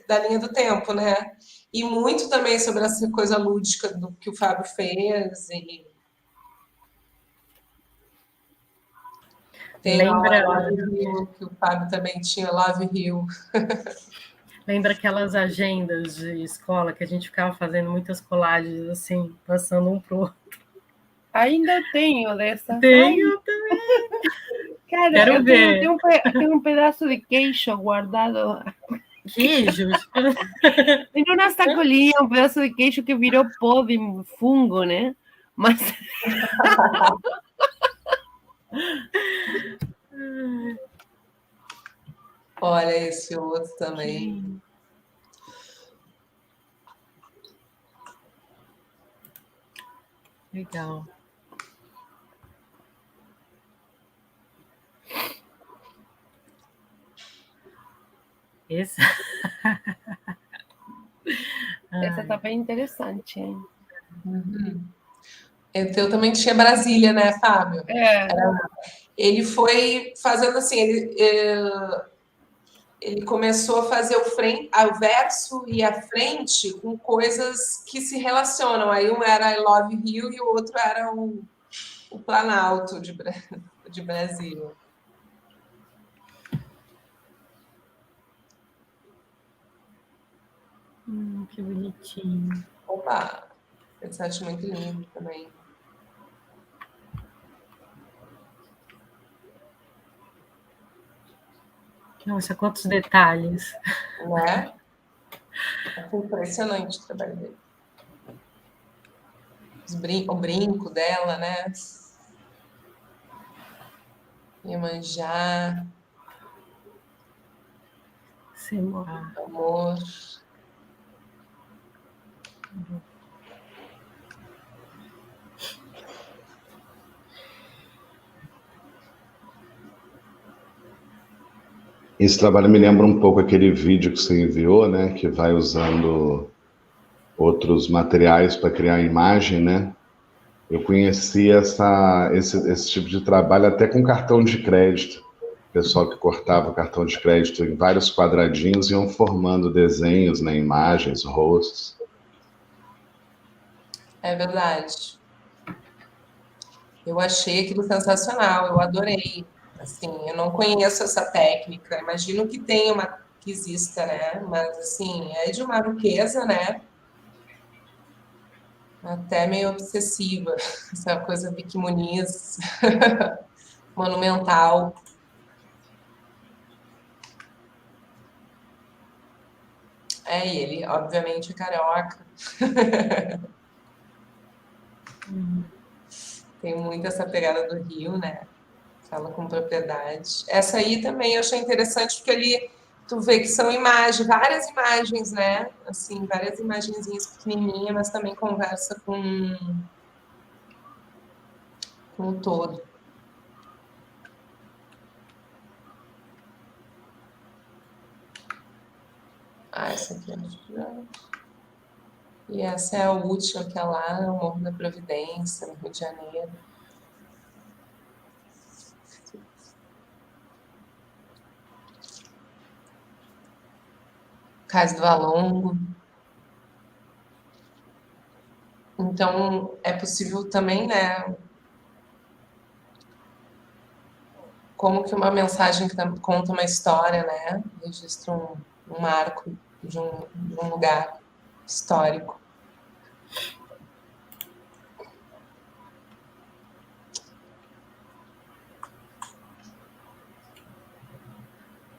da linha do tempo, né? E muito também sobre essa coisa lúdica do que o Fábio fez. E... Tem Lembra... Love Hill, que o Fábio também tinha, Love Hill. Lembra aquelas agendas de escola que a gente ficava fazendo muitas colagens, assim, passando um pro outro? Ainda tenho dessa. Tenho também. Cara, Quero ver. Tenho um pedaço de queijo guardado. Queijos? Tem uma sacolinha, um pedaço de queijo que virou pó de fungo, né? Mas... Olha esse outro também. Legal. Esse... Essa tá bem interessante, hein? Uhum. Eu também tinha Brasília, né, Fábio? Ele foi fazendo assim, ele começou a fazer o verso e a frente com coisas que se relacionam. Aí um era I Love Rio e o outro era o Planalto de Brasília. Que bonitinho. Opa! Esse eu acho muito lindo também. Nossa, quantos detalhes. Né? É impressionante o trabalho dele. O brinco dela, né? Iemanjá. Amor. Esse trabalho me lembra um pouco aquele vídeo que você enviou, né? Que vai usando outros materiais para criar a imagem, né? Eu conheci esse tipo de trabalho até com cartão de crédito. O pessoal que cortava o cartão de crédito em vários quadradinhos iam formando desenhos, né? Imagens, rostos. É verdade. Eu achei aquilo sensacional, eu adorei. Assim, eu não conheço essa técnica, imagino que tenha uma que exista, né? Mas assim, é de uma riqueza, né? Até meio obsessiva, essa coisa Vicky Muniz, monumental. É ele, obviamente, é carioca. Tem muito essa pegada do Rio, né? Fala com propriedade. Essa aí também eu achei interessante, porque ali tu vê que são imagens, várias imagens, né? Assim, várias imagenzinhas pequenininhas, mas também conversa com o todo. Ah, essa aqui acho que já. E essa é a última, que é lá no Morro da Providência, no Rio de Janeiro. Cais do Valongo. Então, é possível também, né? Como que uma mensagem que conta uma história, né? Registra um marco de um lugar histórico.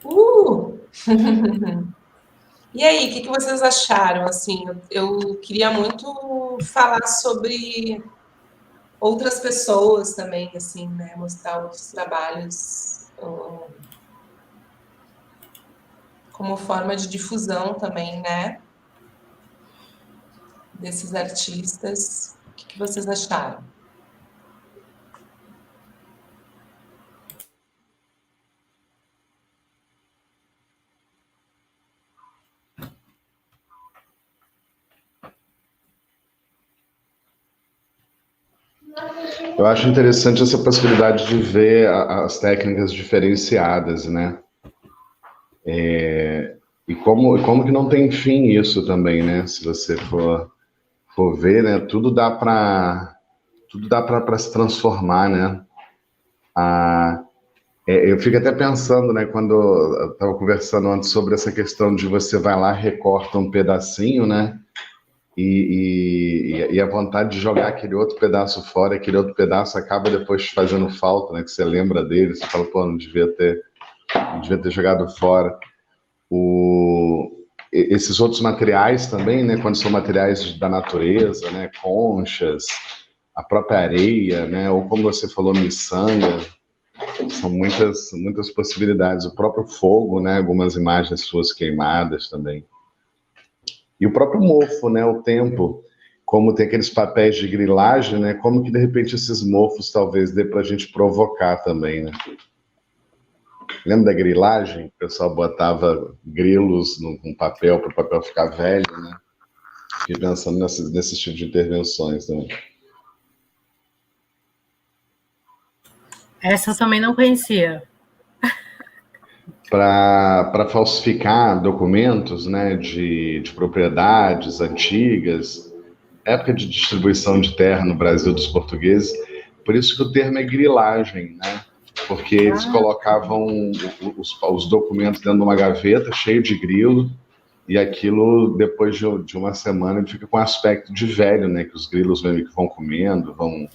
Uh! E aí, o que vocês acharam? Assim, eu queria muito falar sobre outras pessoas também, assim, né? Mostrar outros trabalhos como forma de difusão também, né? Desses artistas. O que vocês acharam? Eu acho interessante essa possibilidade de ver as técnicas diferenciadas, né? E como que não tem fim isso também, né? Se você for ver, né? Tudo dá para se transformar, né? Eu fico até pensando, né? Quando eu estava conversando antes sobre essa questão de você vai lá, recorta um pedacinho, né? E a vontade de jogar aquele outro pedaço fora, aquele outro pedaço acaba depois fazendo falta, né? Que você lembra dele, você fala, pô, não devia ter jogado fora. Esses outros materiais também, né? Quando são materiais da natureza, né? Conchas, a própria areia, né? Ou como você falou, miçanga, são muitas, muitas possibilidades. O próprio fogo, né? Algumas imagens suas queimadas também. E o próprio mofo, né? O tempo, como tem aqueles papéis de grilagem, né? Como que de repente esses mofos talvez dê para a gente provocar também, né? Lembra da grilagem? O pessoal botava grilos num papel para o papel ficar velho, né? Fiquei pensando nesse tipo de intervenções também. Essa eu também não conhecia. Para falsificar documentos, né, de propriedades antigas, época de distribuição de terra no Brasil dos portugueses, por isso que o termo é grilagem, né? Porque eles colocavam os documentos dentro de uma gaveta cheio de grilo, e aquilo, depois de uma semana, ele fica com aspecto de velho, né? Que os grilos vão comendo, vão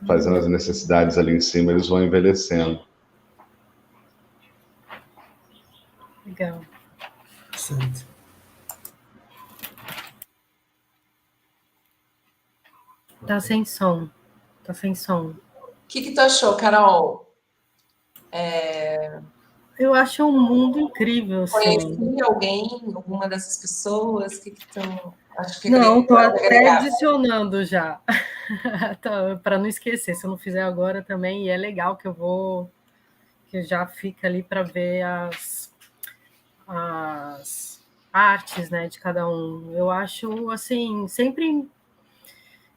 fazendo as necessidades ali em cima, eles vão envelhecendo. Legal. Interessante. Tá sem som. Tá sem som. O que tu achou, Carol? Eu acho um mundo incrível, assim. Conheci alguém, alguma dessas pessoas? O que estão... Acho que Não, tô pode até agregar. adicionando já. Para não esquecer, se eu não fizer agora também, e é legal que já fica ali para ver as artes, né, de cada um. Eu acho, assim, sempre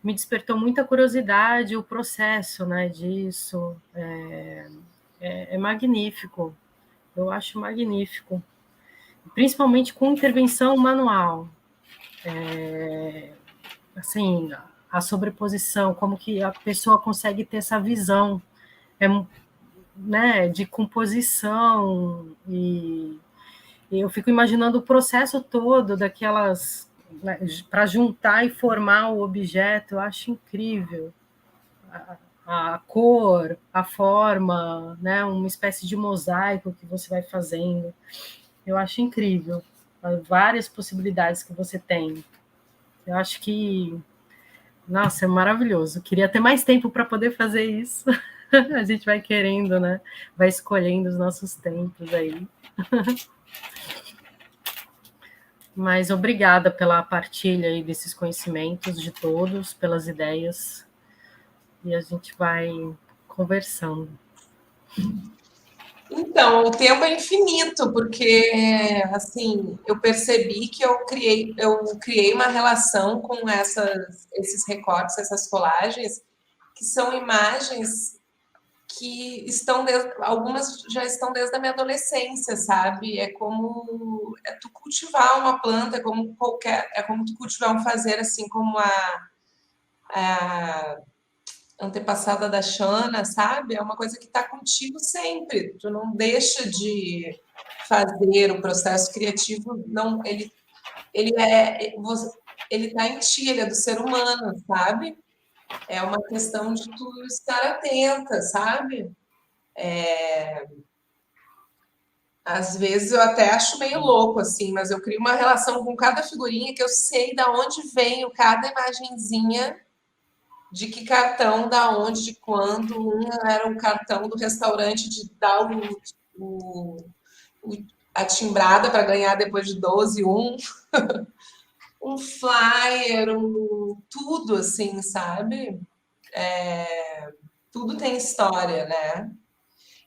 me despertou muita curiosidade o processo, né, disso. É magnífico. Eu acho magnífico. Principalmente com intervenção manual. Assim, a sobreposição, como que a pessoa consegue ter essa visão, né, de composição, e eu fico imaginando o processo todo daquelas, né, para juntar e formar o objeto. Eu acho incrível a cor, a forma, né, uma espécie de mosaico que você vai fazendo. Eu acho incrível várias possibilidades que você tem. Eu acho que, nossa, é maravilhoso. Queria ter mais tempo para poder fazer isso. A gente vai querendo, né? Vai escolhendo os nossos tempos aí. Mas obrigada pela partilha aí desses conhecimentos de todos, pelas ideias. E a gente vai conversando. Então, o tempo é infinito, porque assim, eu percebi que eu criei uma relação com esses recortes, essas colagens, que são imagens que algumas já estão desde a minha adolescência, sabe? É como tu cultivar uma planta, é como tu cultivar um fazer, assim como a antepassada da Xana, sabe? É uma coisa que está contigo sempre. Tu não deixa de fazer o processo criativo, não, ele está em ti, ele é do ser humano, sabe? É uma questão de tu estar atenta, sabe? Às vezes eu até acho meio louco, assim, mas eu crio uma relação com cada figurinha que eu sei da onde veio cada imagenzinha, de que cartão, da onde, de quando. Um era um cartão do restaurante de dar a timbrada para ganhar depois de 12, um flyer, tudo assim, sabe? Tudo tem história, né?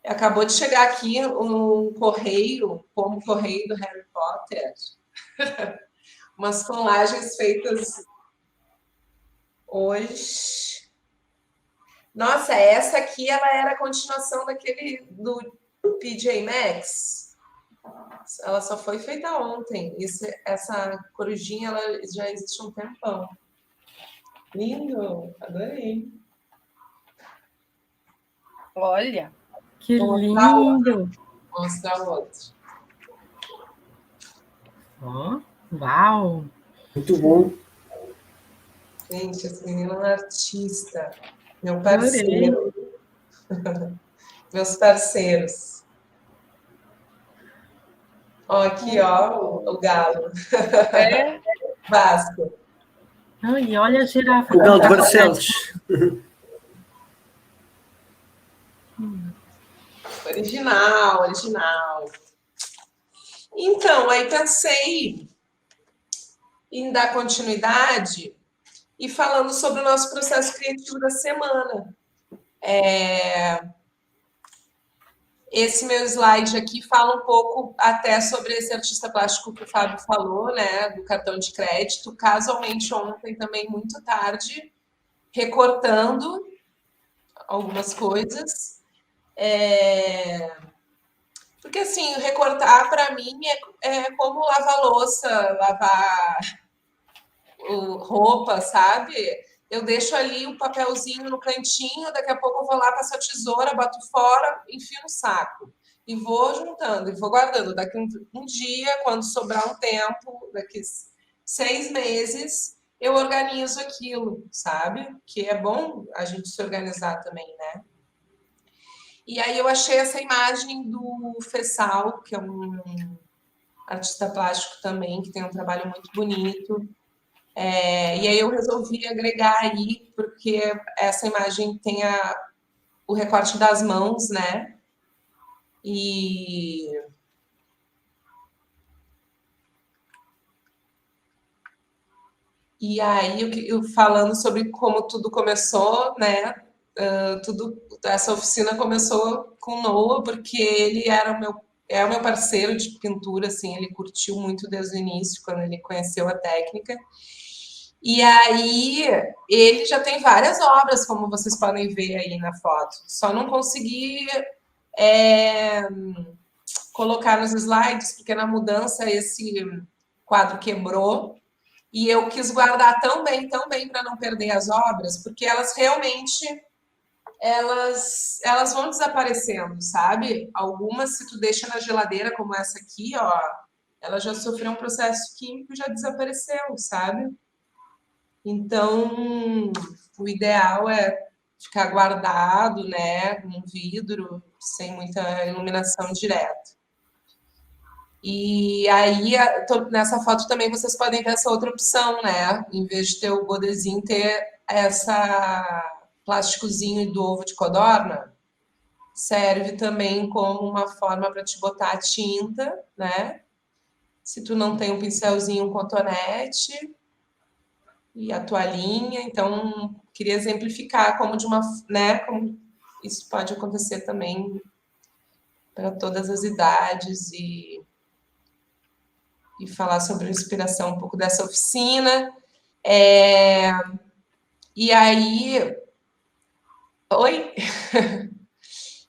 Acabou de chegar aqui um correio, como o correio do Harry Potter, umas colagens feitas hoje. Nossa, essa aqui ela era a continuação daquele do PJ Masks. Ela só foi feita ontem. Essa corujinha ela já existe há um tempão. Lindo, adorei. Olha, que lindo! Vou mostrar o outro. Oh, uau! Muito bom. Gente, esse menino é um artista. Meu parceiro. Meus parceiros. Ó, aqui, ó, o galo. é Vasco. E olha a girafa. O Galo de Barcelos. Original. Então, aí pensei em dar continuidade e falando sobre o nosso processo criativo da semana. Esse meu slide aqui fala um pouco até sobre esse artista plástico que o Fábio falou, né, do cartão de crédito. Casualmente, ontem também, muito tarde, recortando algumas coisas. Porque, assim, recortar, para mim, é como lavar louça, lavar roupa, sabe? Eu deixo ali o papelzinho no cantinho, daqui a pouco eu vou lá, passo a tesoura, boto fora, enfio no saco. E vou juntando, e vou guardando. Daqui um dia, quando sobrar um tempo, daqui 6 meses, eu organizo aquilo, sabe? Que é bom a gente se organizar também, né? E aí eu achei essa imagem do Fessal, que é um artista plástico também, que tem um trabalho muito bonito. E aí eu resolvi agregar aí, porque essa imagem tem o recorte das mãos, né? E aí eu falando sobre como tudo começou, né? Essa oficina começou com o Noah, porque ele é o meu parceiro de pintura, assim, ele curtiu muito desde o início, quando ele conheceu a técnica. E aí, ele já tem várias obras, como vocês podem ver aí na foto. Só não consegui colocar nos slides, porque na mudança esse quadro quebrou. E eu quis guardar tão bem para não perder as obras, porque elas realmente elas vão desaparecendo, sabe? Algumas, se tu deixa na geladeira, como essa aqui, ó, ela já sofreu um processo químico e já desapareceu, sabe? Então, o ideal é ficar guardado, né, num vidro, sem muita iluminação direta. E aí, nessa foto também vocês podem ver essa outra opção, né? Em vez de ter o godezinho, ter essa plásticozinho do ovo de codorna, serve também como uma forma para te botar a tinta, né? Se tu não tem um pincelzinho, um cotonete e a toalhinha, então queria exemplificar como né, como isso pode acontecer também para todas as idades e falar sobre a inspiração um pouco dessa oficina. E aí... Oi?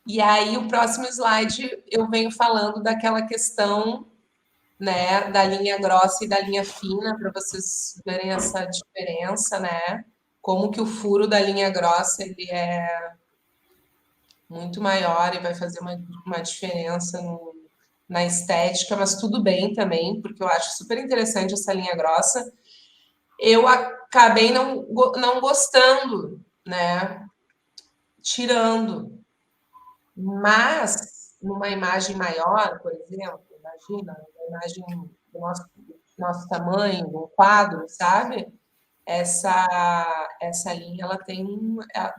E aí, o próximo slide, eu venho falando daquela questão, né, da linha grossa e da linha fina, para vocês verem essa diferença, né? Como que o furo da linha grossa, ele é muito maior e vai fazer uma diferença na estética, mas tudo bem também, porque eu acho super interessante essa linha grossa. Eu acabei não gostando, né? Tirando. Mas, numa imagem maior, por exemplo, imagina, uma imagem do nosso tamanho, um quadro, sabe? Essa linha, ela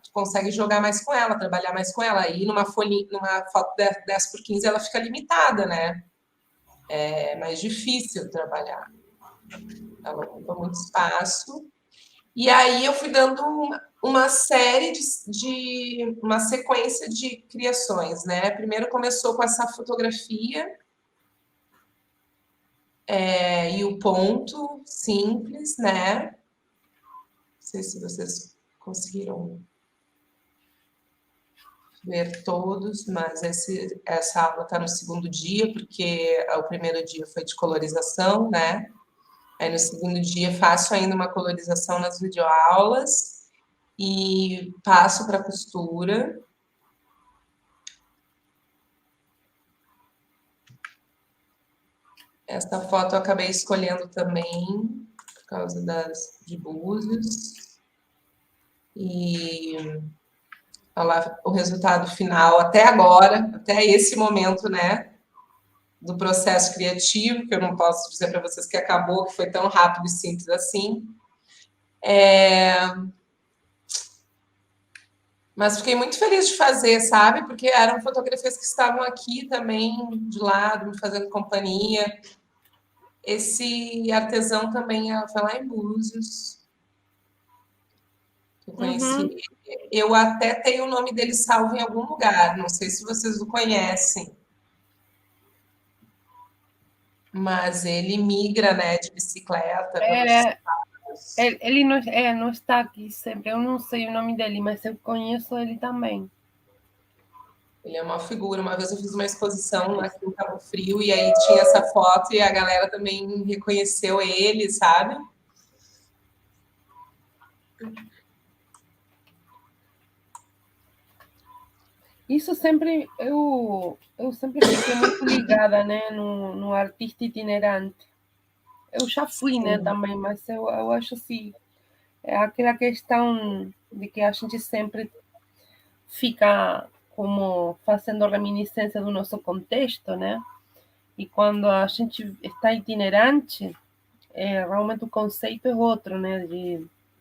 tu consegue jogar mais com ela, trabalhar mais com ela. Aí, numa foto 10x15, ela fica limitada, né? É mais difícil trabalhar. Ela ocupa muito espaço. E aí eu fui dando uma série uma sequência de criações, né? Primeiro começou com essa fotografia e o ponto simples, né? Não sei se vocês conseguiram ver todos, mas essa aula está no segundo dia, porque o primeiro dia foi de colorização, né? Aí no segundo dia faço ainda uma colorização nas videoaulas e passo para costura. Essa foto eu acabei escolhendo também por causa de Búzios. E olha lá o resultado final até agora, até esse momento, né? Do processo criativo, que eu não posso dizer para vocês que acabou, que foi tão rápido e simples assim. Mas fiquei muito feliz de fazer, sabe? Porque eram fotografias que estavam aqui também, de lado, me fazendo companhia. Esse artesão também foi lá em Búzios. Eu conheci. Eu até tenho o nome dele salvo em algum lugar, não sei se vocês o conhecem. Mas ele migra, né, de bicicleta. Ele não está aqui sempre, eu não sei o nome dele, mas eu conheço ele também. Ele é uma figura. Uma vez eu fiz uma exposição aqui em Cabo Frio e aí tinha essa foto e a galera também reconheceu ele, sabe? Isso sempre, eu sempre fiquei muito ligada, né, no artista itinerante. Eu já fui, né, também, mas eu acho assim, é aquela questão de que a gente sempre fica como fazendo reminiscência do nosso contexto, né? E quando a gente está itinerante, realmente o conceito é outro, né?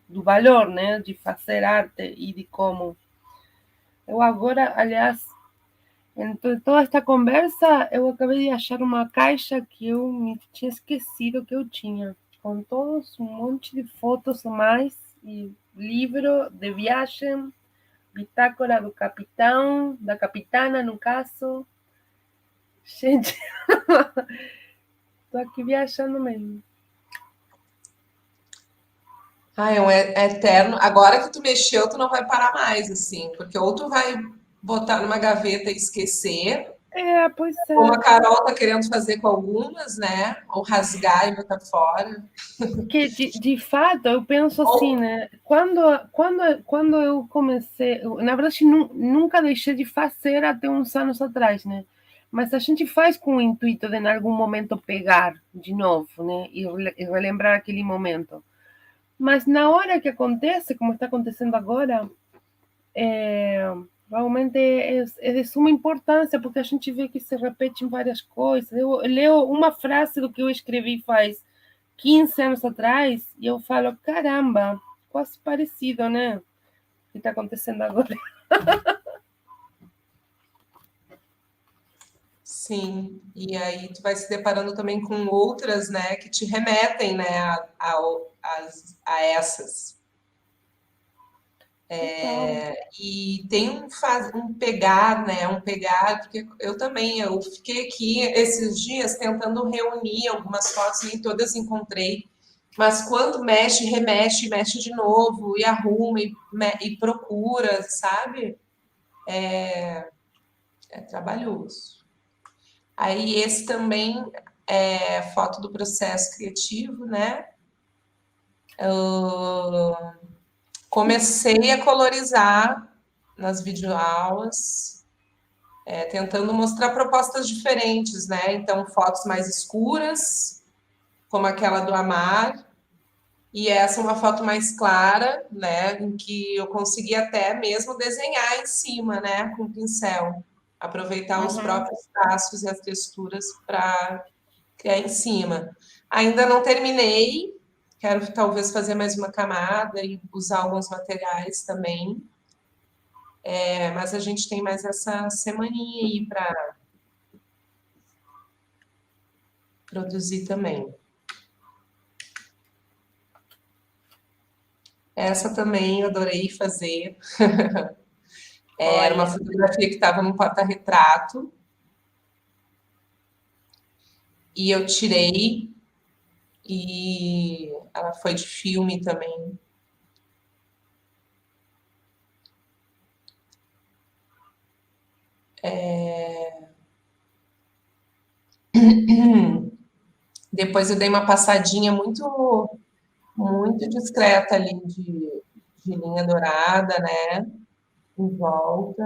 Do valor, né? De fazer arte e de como. Eu agora, aliás, entre toda esta conversa, eu acabei de achar uma caixa que eu me tinha esquecido que eu tinha, com todos um monte de fotos a mais, e livro de viagem, bitácora do capitão, da capitana, no caso. Gente, tô aqui viajando mesmo. É um eterno. Agora que tu mexeu, tu não vai parar mais, assim, porque ou tu vai botar numa gaveta e esquecer, Pois é. Como a Carol está querendo fazer com algumas, né? Ou rasgar e botar fora. Que de fato eu penso assim, né? Quando eu comecei, na verdade nunca deixei de fazer até uns anos atrás, né? Mas a gente faz com o intuito de em algum momento pegar de novo, né? E relembrar aquele momento. Mas na hora que acontece, como está acontecendo agora, realmente é de suma importância, porque a gente vê que se repete em várias coisas. Eu leio uma frase do que eu escrevi faz 15 anos atrás e eu falo, caramba, quase parecido, né? O que está acontecendo agora. Sim, e aí tu vai se deparando também com outras, né, que te remetem, né, a essas. E tem um pegar, né, porque eu fiquei aqui esses dias tentando reunir algumas fotos, nem todas encontrei, mas quando mexe, remete, mexe de novo, e arruma, e procura, sabe? É trabalhoso. Aí esse também é foto do processo criativo, né? Comecei a colorizar nas videoaulas, tentando mostrar propostas diferentes, né? Então, fotos mais escuras, como aquela do Amar, e essa é uma foto mais clara, né? Em que eu consegui até mesmo desenhar em cima, né? Com pincel. Aproveitar os próprios traços e as texturas para criar em cima. Ainda não terminei, quero talvez fazer mais uma camada e usar alguns materiais também. Mas a gente tem mais essa semaninha aí para produzir também. Essa também eu adorei fazer. Era uma fotografia que estava num porta-retrato. E eu tirei. E ela foi de filme também. Depois eu dei uma passadinha muito, muito discreta ali de linha dourada, né? Em volta.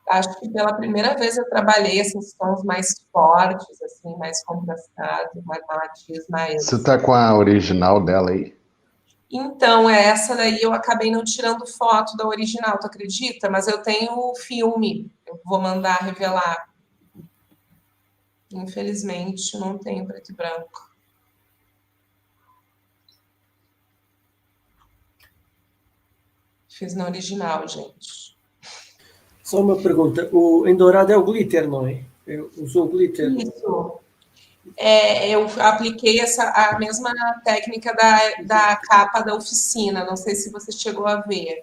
Acho que pela primeira vez eu trabalhei esses tons mais fortes, assim, mais contrastados, mais matiz, mais... Você tá com a original dela aí? Então, essa daí eu acabei não tirando foto da original, tu acredita? Mas eu tenho o filme, eu vou mandar revelar. Infelizmente, não tenho preto e branco. Fiz na original, gente. Só uma pergunta. Em dourado é o glitter, não é? Usou glitter? Isso. Eu apliquei a mesma técnica da capa da oficina. Não sei se você chegou a ver.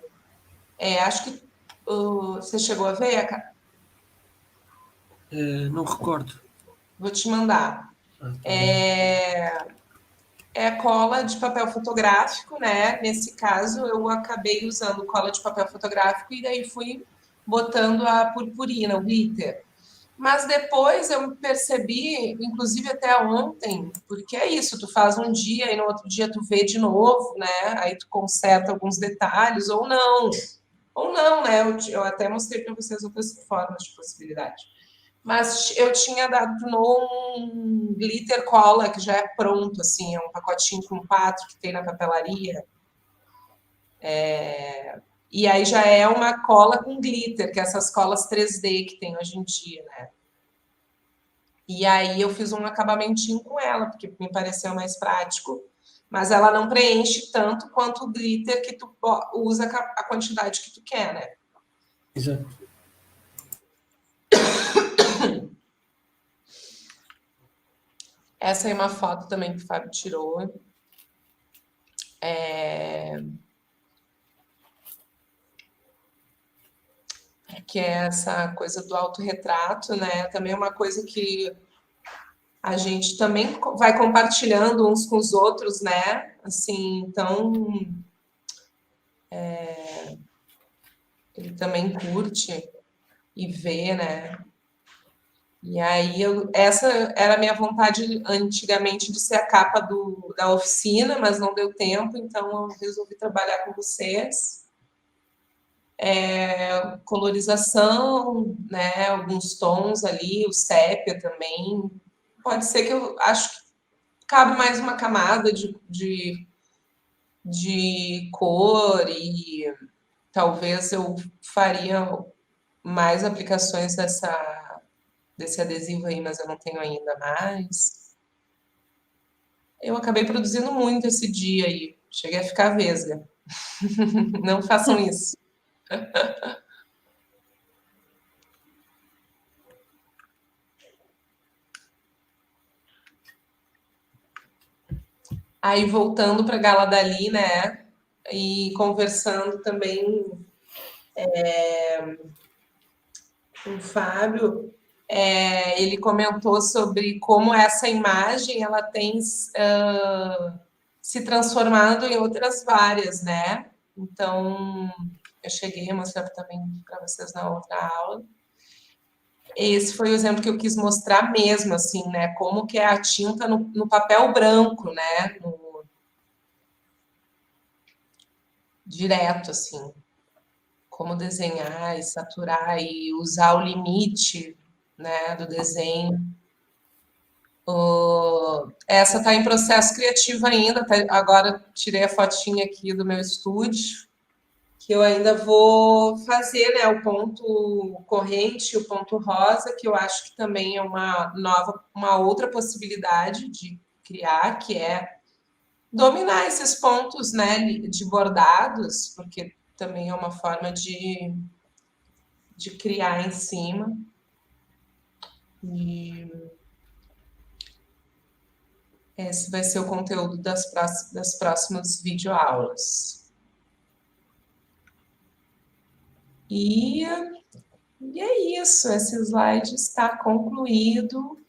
Acho que você chegou a ver? Não recordo. Vou te mandar. É cola de papel fotográfico, né? Nesse caso, eu acabei usando cola de papel fotográfico e daí fui botando a purpurina, o glitter. Mas depois eu percebi, inclusive até ontem, porque é isso, tu faz um dia e no outro dia tu vê de novo, né? Aí tu conserta alguns detalhes, ou não, né? Eu até mostrei para vocês outras formas de possibilidade. Mas eu tinha dado um glitter cola que já é pronto, assim, é um pacotinho com 4 que tem na papelaria. E aí já é uma cola com glitter, que é essas colas 3D que tem hoje em dia, né? E aí eu fiz um acabamentinho com ela, porque me pareceu mais prático, mas ela não preenche tanto quanto o glitter que tu usa a quantidade que tu quer, né? Exato. Essa é uma foto também que o Fábio tirou. Que é essa coisa do autorretrato, né? Também é uma coisa que a gente também vai compartilhando uns com os outros, né? Assim, então ele também curte. e ver, né? E aí, essa era a minha vontade antigamente de ser a capa da oficina, mas não deu tempo, então eu resolvi trabalhar com vocês. Colorização, né? Alguns tons ali, o sépia também. Pode ser que eu acho que cabe mais uma camada de cor e talvez eu faria mais aplicações desse adesivo aí, mas eu não tenho ainda mais. Eu acabei produzindo muito esse dia aí. Cheguei a ficar vesga. Não façam isso. Aí voltando para a Gala Dali, né? E conversando também com o Fábio, ele comentou sobre como essa imagem ela tem se transformado em outras várias, né? Então, eu cheguei a mostrar também para vocês na outra aula. Esse foi o exemplo que eu quis mostrar mesmo, assim, né? Como que é a tinta no papel branco, né? Direto, assim. Como desenhar e saturar e usar o limite, né, do desenho. Essa está em processo criativo ainda. Agora tirei a fotinha aqui do meu estúdio, que eu ainda vou fazer, né, o ponto corrente, o ponto rosa, que eu acho que também é uma outra possibilidade de criar, que é dominar esses pontos, né, de bordados, porque também é uma forma de criar em cima. E esse vai ser o conteúdo das próximas videoaulas. E é isso, esse slide está concluído.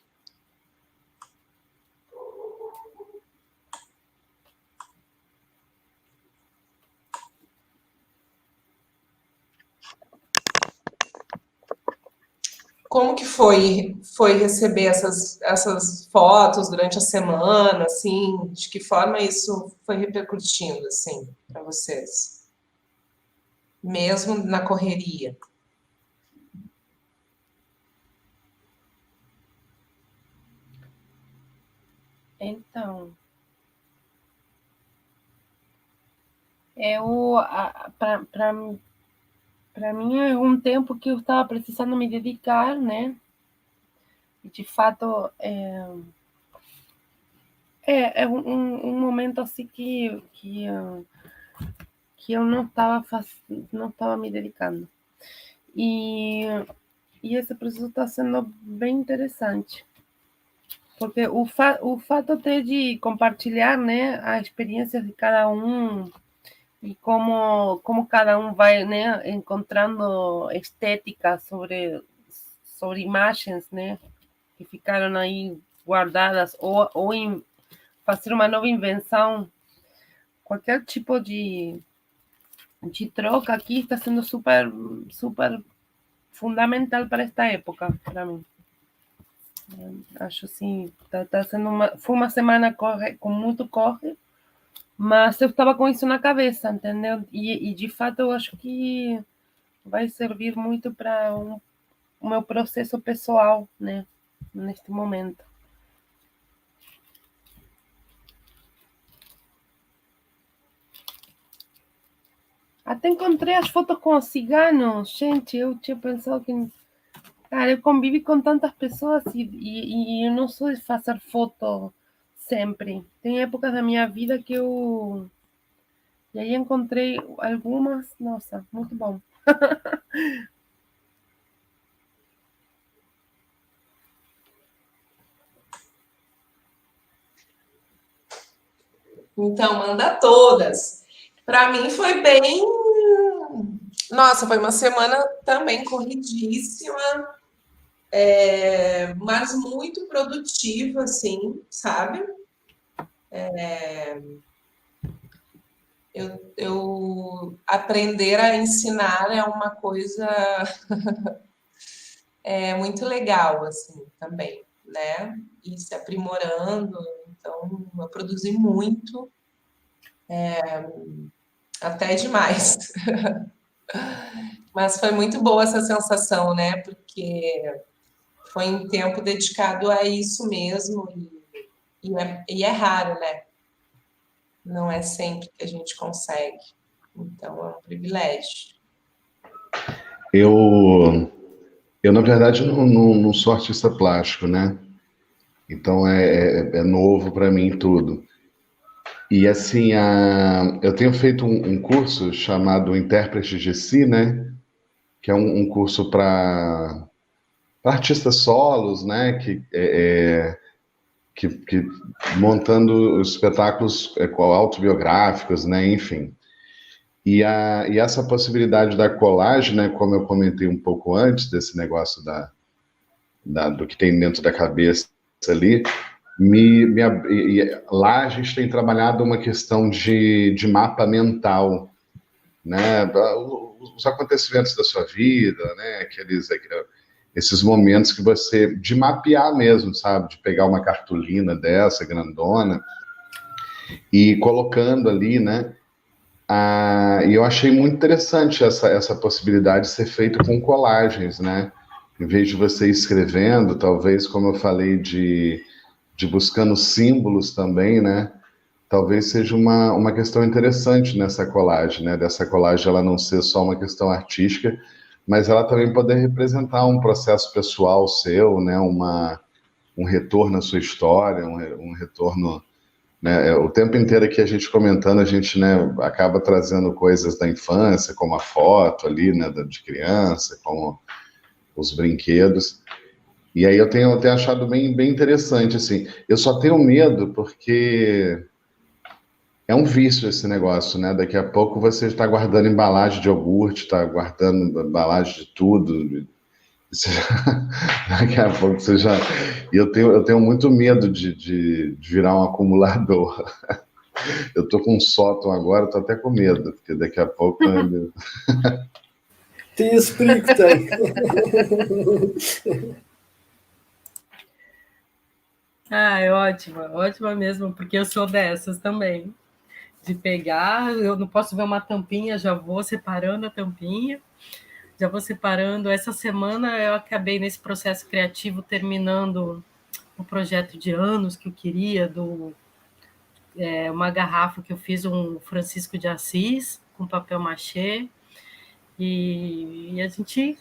Como que foi receber essas fotos durante a semana, assim? De que forma isso foi repercutindo, assim, para vocês? Mesmo na correria. Então, para mim é um tempo que eu estava precisando me dedicar, né? E de fato é um momento assim que eu não estava me dedicando. E esse processo está sendo bem interessante. Porque o fato até de compartilhar, né, a experiência de cada um e como cada um vai, né, encontrando estética sobre imagens, né, que ficaram aí guardadas ou em fazer uma nova invenção, qualquer tipo de troca aqui está sendo super fundamental para esta época, para mim. Acho assim, tá sendo foi uma semana com muito corre, mas eu estava com isso na cabeça, entendeu? E de fato eu acho que vai servir muito para o meu processo pessoal, né? Neste momento. Até encontrei as fotos com os ciganos. Gente, eu tinha pensado que... Cara, eu convivi com tantas pessoas e eu não sou de fazer foto sempre. Tem épocas da minha vida que eu... E aí encontrei algumas... Nossa, muito bom. Então, manda todas. Para mim foi bem... Nossa, foi uma semana também corridíssima, mas muito produtiva, assim, sabe? Eu aprender a ensinar é uma coisa é muito legal, assim, também, né? E se aprimorando. Então, eu produzi muito, até demais. Mas foi muito boa essa sensação, né? Porque foi um tempo dedicado a isso mesmo, e é raro, né? Não é sempre que a gente consegue. Então, é um privilégio. Eu na verdade, não sou artista plástico, né? Então é novo para mim tudo. E assim, eu tenho feito um curso chamado Intérprete de Si, né? Que é um curso para artistas solos, né? Que montando espetáculos autobiográficos, né? Enfim. E essa possibilidade da colagem, né? Como eu comentei um pouco antes desse negócio do que tem dentro da cabeça ali, lá a gente tem trabalhado uma questão de mapa mental, né? Os acontecimentos da sua vida, né? Esses momentos que você, de mapear mesmo, sabe? De pegar uma cartolina dessa, grandona, e colocando ali, né? E eu achei muito interessante essa possibilidade de ser feito com colagens, né? Em vez de você escrevendo, talvez, como eu falei, de buscando símbolos também, né? Talvez seja uma questão interessante nessa colagem, né? Dessa colagem ela não ser só uma questão artística, mas ela também poder representar um processo pessoal seu, né? Um retorno à sua história, um retorno, né? O tempo inteiro aqui a gente comentando, a gente, né, acaba trazendo coisas da infância, como a foto ali, né, de criança, como os brinquedos. E aí eu tenho achado bem interessante, assim. Eu só tenho medo porque é um vício esse negócio, né? Daqui a pouco você está guardando embalagem de iogurte, está guardando embalagem de tudo. Daqui a pouco você já... E eu tenho muito medo de virar um acumulador. Eu tô com um sótão agora, tô até com medo, porque daqui a pouco... Tem esse perigo, tem. É ótima mesmo, porque eu sou dessas também. De pegar, eu não posso ver uma tampinha, já vou separando a tampinha, já vou separando. Essa semana eu acabei nesse processo criativo terminando um projeto de anos que eu queria, uma garrafa que eu fiz um Francisco de Assis com papel machê, e a gente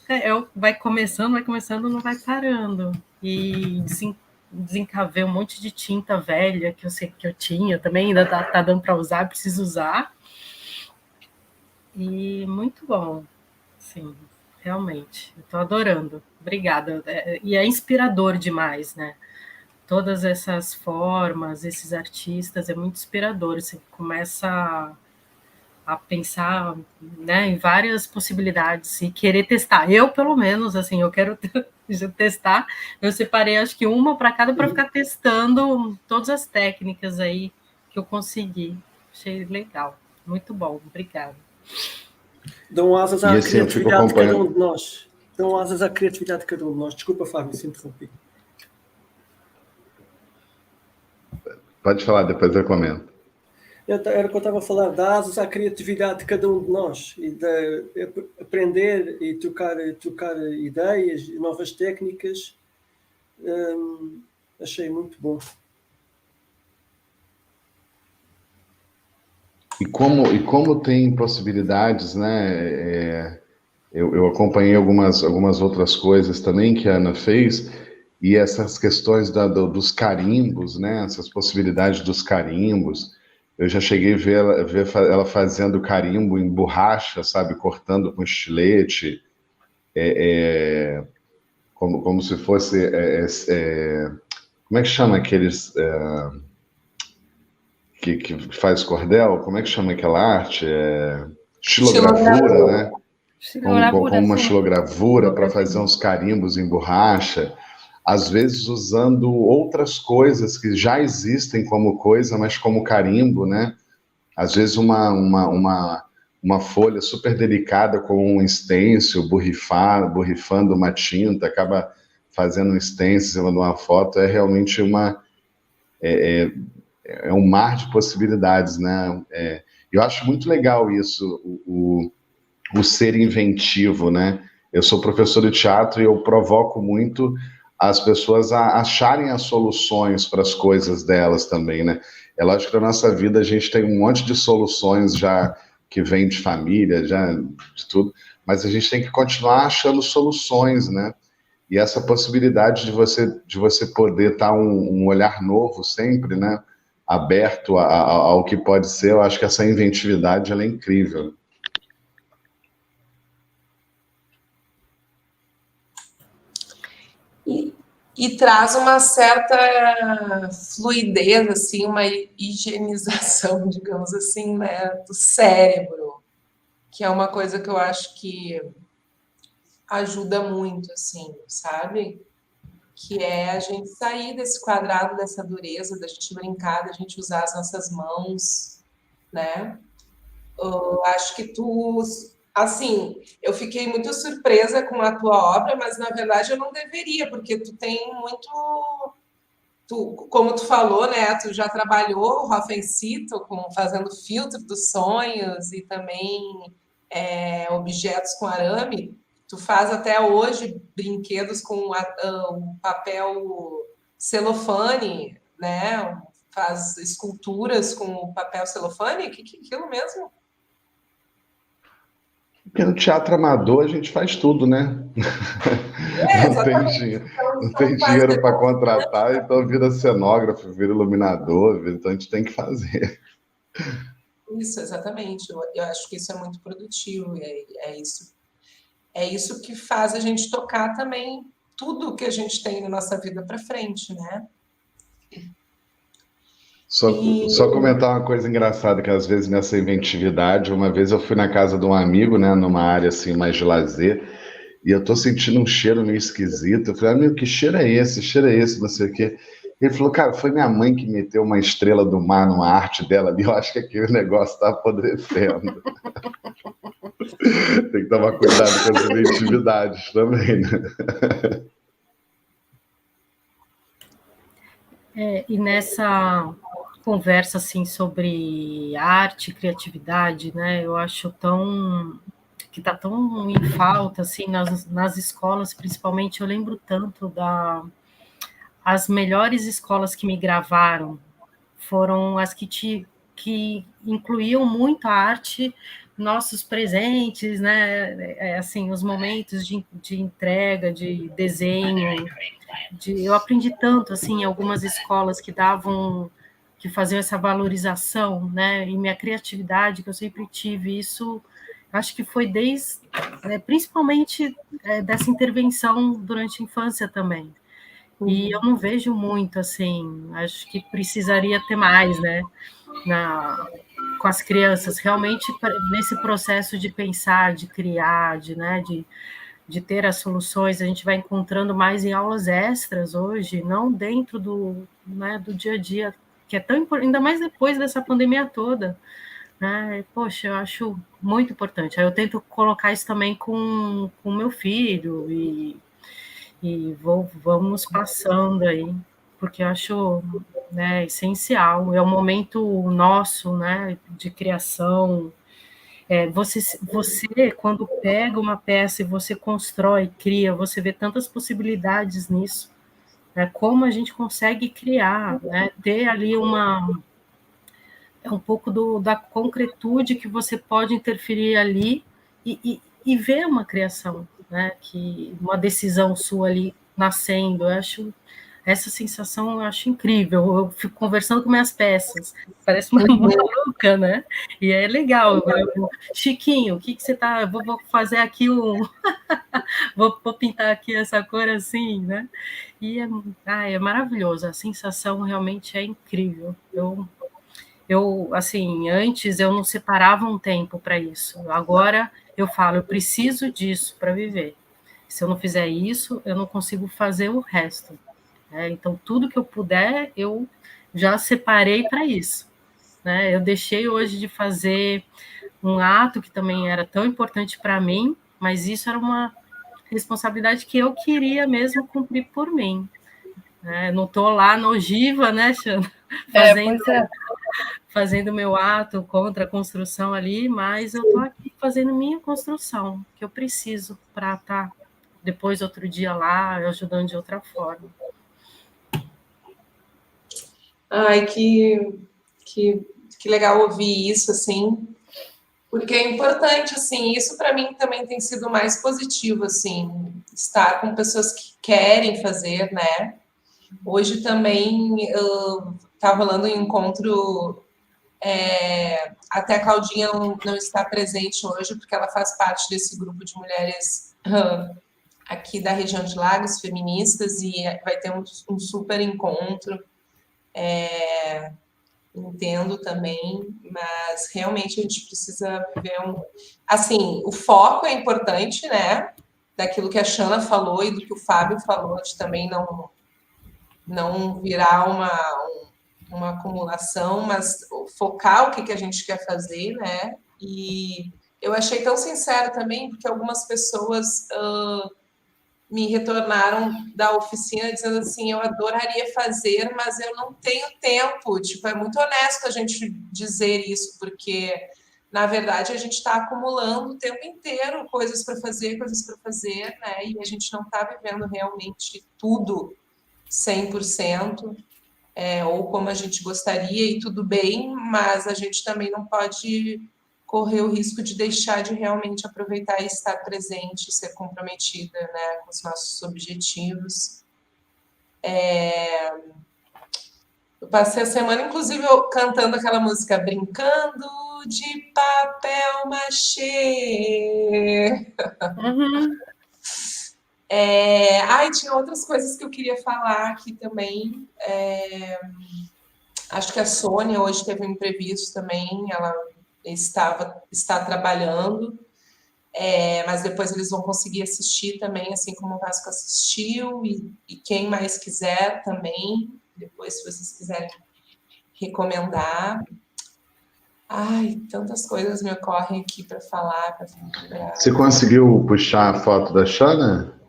vai começando, não vai parando. E desencavei um monte de tinta velha que eu sei que eu tinha, também ainda tá dando para usar, preciso usar. E muito bom, sim, realmente, eu estou adorando. Obrigada. E é inspirador demais, né? Todas essas formas, esses artistas, é muito inspirador. Você começa a pensar, né, em várias possibilidades e querer testar. Eu, pelo menos, assim, eu quero testar. Eu separei, acho que uma para cada, para ficar testando todas as técnicas aí que eu consegui. Achei legal. Muito bom. Obrigada. Dão asas à assim, criatividade de cada um de nós. Dão asas à criatividade de cada um de nós. Desculpa, Fábio, se interrompi. Pode falar, depois eu comento. Era o que eu estava a falar, dá asas à criatividade de cada um de nós, e de aprender e trocar ideias, novas técnicas. Achei muito bom. E como tem possibilidades, né? Eu acompanhei algumas outras coisas também que a Ana fez, e essas questões dos carimbos, né? Essas possibilidades dos carimbos. Eu já cheguei a ver ela fazendo carimbo em borracha, sabe? Cortando com estilete, como se fosse... como é que chama aqueles... que faz cordel? Como é que chama aquela arte? Estilogravura, né? Com uma estilogravura para fazer uns carimbos em borracha, às vezes usando outras coisas que já existem como coisa, mas como carimbo, né? Às vezes uma uma folha super delicada com um stencil, borrifando uma tinta, acaba fazendo um stencil em cima de uma foto, é realmente é um mar de possibilidades, né? Eu acho muito legal isso, o ser inventivo, né? Eu sou professor de teatro e eu provoco muito as pessoas a acharem as soluções para as coisas delas também, né? É lógico que na nossa vida a gente tem um monte de soluções já que vem de família, já de tudo, mas a gente tem que continuar achando soluções, né? E essa possibilidade de você poder estar um olhar novo sempre, né? Aberto ao que pode ser, eu acho que essa inventividade ela é incrível. E traz uma certa fluidez, assim, uma higienização, digamos assim, né, do cérebro, que é uma coisa que eu acho que ajuda muito, assim, sabe? Que é a gente sair desse quadrado, dessa dureza, da gente brincar, da gente usar as nossas mãos, né? Eu acho que tu, assim, eu fiquei muito surpresa com a tua obra, mas na verdade eu não deveria, porque tu tem muito, como tu falou, né? Tu já trabalhou o Hoffencito com fazendo filtro dos sonhos e também objetos com arame. Tu faz até hoje brinquedos com o papel celofane, né? Faz esculturas com o papel celofane. Que é aquilo mesmo? Porque no teatro amador a gente faz tudo, né? Não tem dinheiro para contratar, então vira cenógrafo, vira iluminador, então a gente tem que fazer. Isso, exatamente. Eu acho que isso é muito produtivo, é isso que faz a gente tocar também tudo que a gente tem na nossa vida para frente, né? Só comentar uma coisa engraçada, que às vezes nessa inventividade, uma vez eu fui na casa de um amigo, né, numa área assim mais de lazer, e eu tô sentindo um cheiro meio esquisito. Eu falei, amigo, que cheiro é esse? Cheiro é esse? Não sei o quê. Ele falou, cara, foi minha mãe que meteu uma estrela do mar numa arte dela ali, eu acho que aquele negócio tá apodrecendo. Tem que tomar cuidado com as inventividades também, né? E nessa conversa assim sobre arte, criatividade, né? Eu acho que está tão em falta assim nas escolas, principalmente. Eu lembro tanto as melhores escolas que me gravaram foram as que incluíam muito a arte, nossos presentes, né? Assim, os momentos de entrega, de desenho. Eu aprendi tanto assim em algumas escolas que faziam essa valorização, né? E minha criatividade, que eu sempre tive, isso acho que foi principalmente dessa intervenção durante a infância também. E eu não vejo muito, assim, acho que precisaria ter mais, né, com as crianças, realmente nesse processo de pensar, de criar, de ter as soluções, a gente vai encontrando mais em aulas extras hoje, não dentro do dia a dia, que é tão importante, ainda mais depois dessa pandemia toda, né? Poxa, eu acho muito importante. Aí eu tento colocar isso também com o meu filho e vamos passando aí, porque eu acho, né, essencial. É um momento nosso, né, de criação. Você, quando pega uma peça e você constrói, cria, você vê tantas possibilidades nisso. Né, como a gente consegue criar, né, ter ali um pouco da concretude que você pode interferir ali e ver uma criação, né? Uma decisão sua ali nascendo. Eu acho essa sensação, eu acho incrível. Eu fico conversando com minhas peças, parece uma maluca, né? E é legal. Chiquinho, o que você tá? Vou fazer aqui vou pintar aqui essa cor assim, né? E é maravilhoso. A sensação realmente é incrível. Assim, antes eu não separava um tempo para isso. Agora eu falo, eu preciso disso para viver. Se eu não fizer isso, eu não consigo fazer o resto. Né? Então, tudo que eu puder, eu já separei para isso. Né? Eu deixei hoje de fazer um ato que também era tão importante para mim, mas isso era uma responsabilidade que eu queria mesmo cumprir por mim. Não estou lá na ogiva, né, Xana? Fazendo meu ato contra a construção ali, mas eu estou aqui fazendo minha construção, que eu preciso para estar depois, outro dia lá, ajudando de outra forma. Ai, que legal ouvir isso, assim, porque é importante, assim, isso para mim também tem sido mais positivo, assim, estar com pessoas que querem fazer, né? Hoje também tá rolando um encontro, até a Claudinha não está presente hoje, porque ela faz parte desse grupo de mulheres aqui da região de Lagos, feministas, e vai ter um super encontro. Entendo também, mas realmente a gente precisa ver assim, o foco é importante, né? Daquilo que a Xana falou e do que o Fábio falou, de também não virar uma acumulação, mas focar o que a gente quer fazer, né? E eu achei tão sincero também, porque algumas pessoas me retornaram da oficina dizendo assim, eu adoraria fazer, mas eu não tenho tempo. Tipo, é muito honesto a gente dizer isso, porque, na verdade, a gente está acumulando o tempo inteiro coisas para fazer, né? E a gente não está vivendo realmente tudo 100%, ou como a gente gostaria, e tudo bem, mas a gente também não pode correr o risco de deixar de realmente aproveitar e estar presente, ser comprometida, né, com os nossos objetivos. Eu passei a semana, inclusive, cantando aquela música Brincando de Papel Machê. Uhum. Tinha outras coisas que eu queria falar aqui também. Acho que a Sônia hoje teve um imprevisto também, ela está trabalhando, mas depois eles vão conseguir assistir também, assim como o Vasco assistiu, e quem mais quiser também, depois, se vocês quiserem recomendar. Ai, tantas coisas me ocorrem aqui para falar. Você conseguiu puxar a foto da Xana?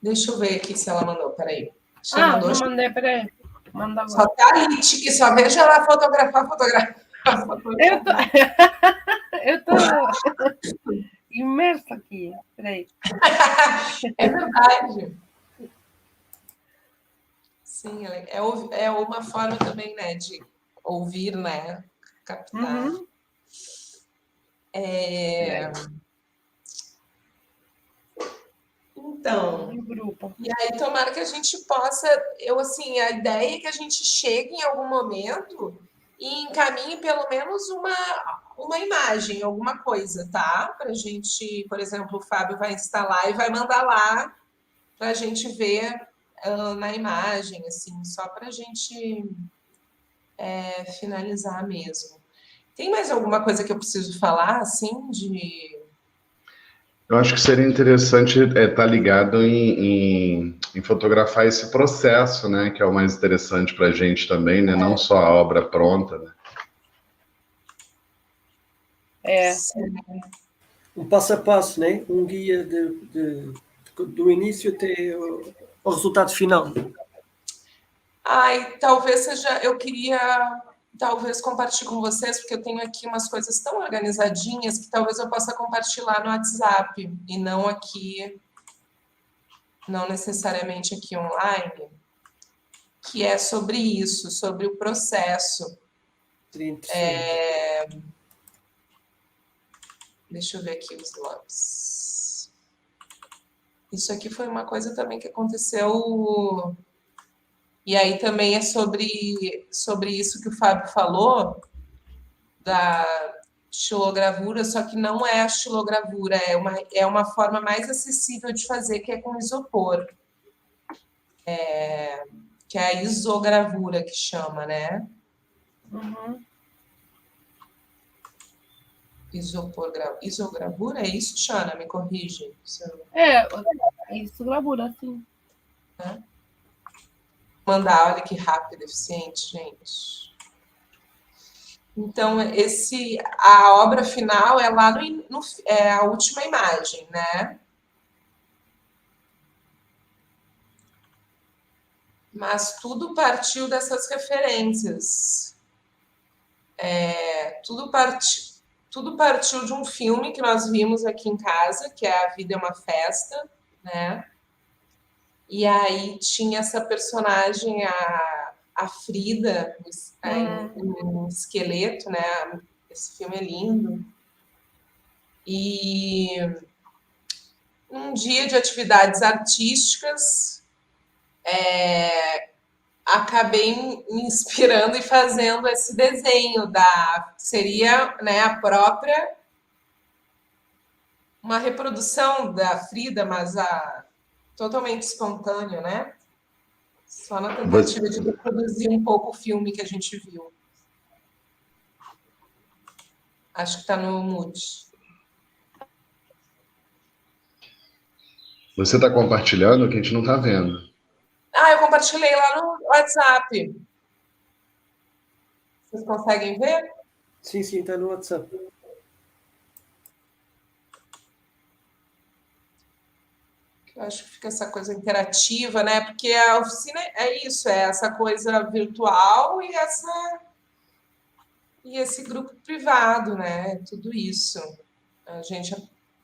Deixa eu ver aqui se ela mandou, peraí. Você mandou? Não mandei, peraí. Manda Só agora. tá ali, que só vejo ela fotografar. Eu tô imersa aqui. Peraí. É verdade. Sim, é uma forma também, né, de ouvir, né, captar. Uhum. Então, Do grupo. e aí tomara que a gente possa, a ideia é que a gente chegue em algum momento e encaminhe pelo menos uma imagem, alguma coisa, tá? Para a gente, por exemplo, o Fábio vai instalar e vai mandar lá para a gente ver na imagem, assim, só para a gente finalizar mesmo. Tem mais alguma coisa que eu preciso falar, assim, de... Eu acho que seria interessante estar ligado em fotografar esse processo, né? Que é o mais interessante para a gente também, né? Não só a obra pronta, né? Um passo a passo, né? Um guia do início até o resultado final. Talvez seja... Eu queria... Talvez compartilhe com vocês, porque eu tenho aqui umas coisas tão organizadinhas que talvez eu possa compartilhar no WhatsApp e não aqui, não necessariamente aqui online, que é sobre isso, sobre o processo. Deixa eu ver aqui os logs. Isso aqui foi uma coisa também que aconteceu... E aí também é sobre isso que o Fábio falou, da xilogravura, só que não é a xilogravura, é uma forma mais acessível de fazer, que é com isopor. Que é a isogravura que chama, né? Uhum. Isogravura, é isso, Xana? Me corrige. Isso, gravura, sim. Mandar, olha que rápido, eficiente, gente. Então, a obra final é lá é a última imagem, né? Mas tudo partiu dessas referências. Tudo partiu de um filme que nós vimos aqui em casa, que é A Vida é uma Festa, né? E aí tinha essa personagem, a Frida, um esqueleto, né? Esse filme é lindo. E um dia de atividades artísticas, acabei me inspirando e fazendo esse desenho seria, né, a própria uma reprodução da Frida, mas totalmente espontâneo, né? Só na tentativa de reproduzir um pouco o filme que a gente viu. Acho que está no Mood. Você está compartilhando que a gente não está vendo. Eu compartilhei lá no WhatsApp. Vocês conseguem ver? Sim, está no WhatsApp. Eu acho que fica essa coisa interativa, né? Porque a oficina é isso, é essa coisa virtual e esse grupo privado, né? Tudo isso. A gente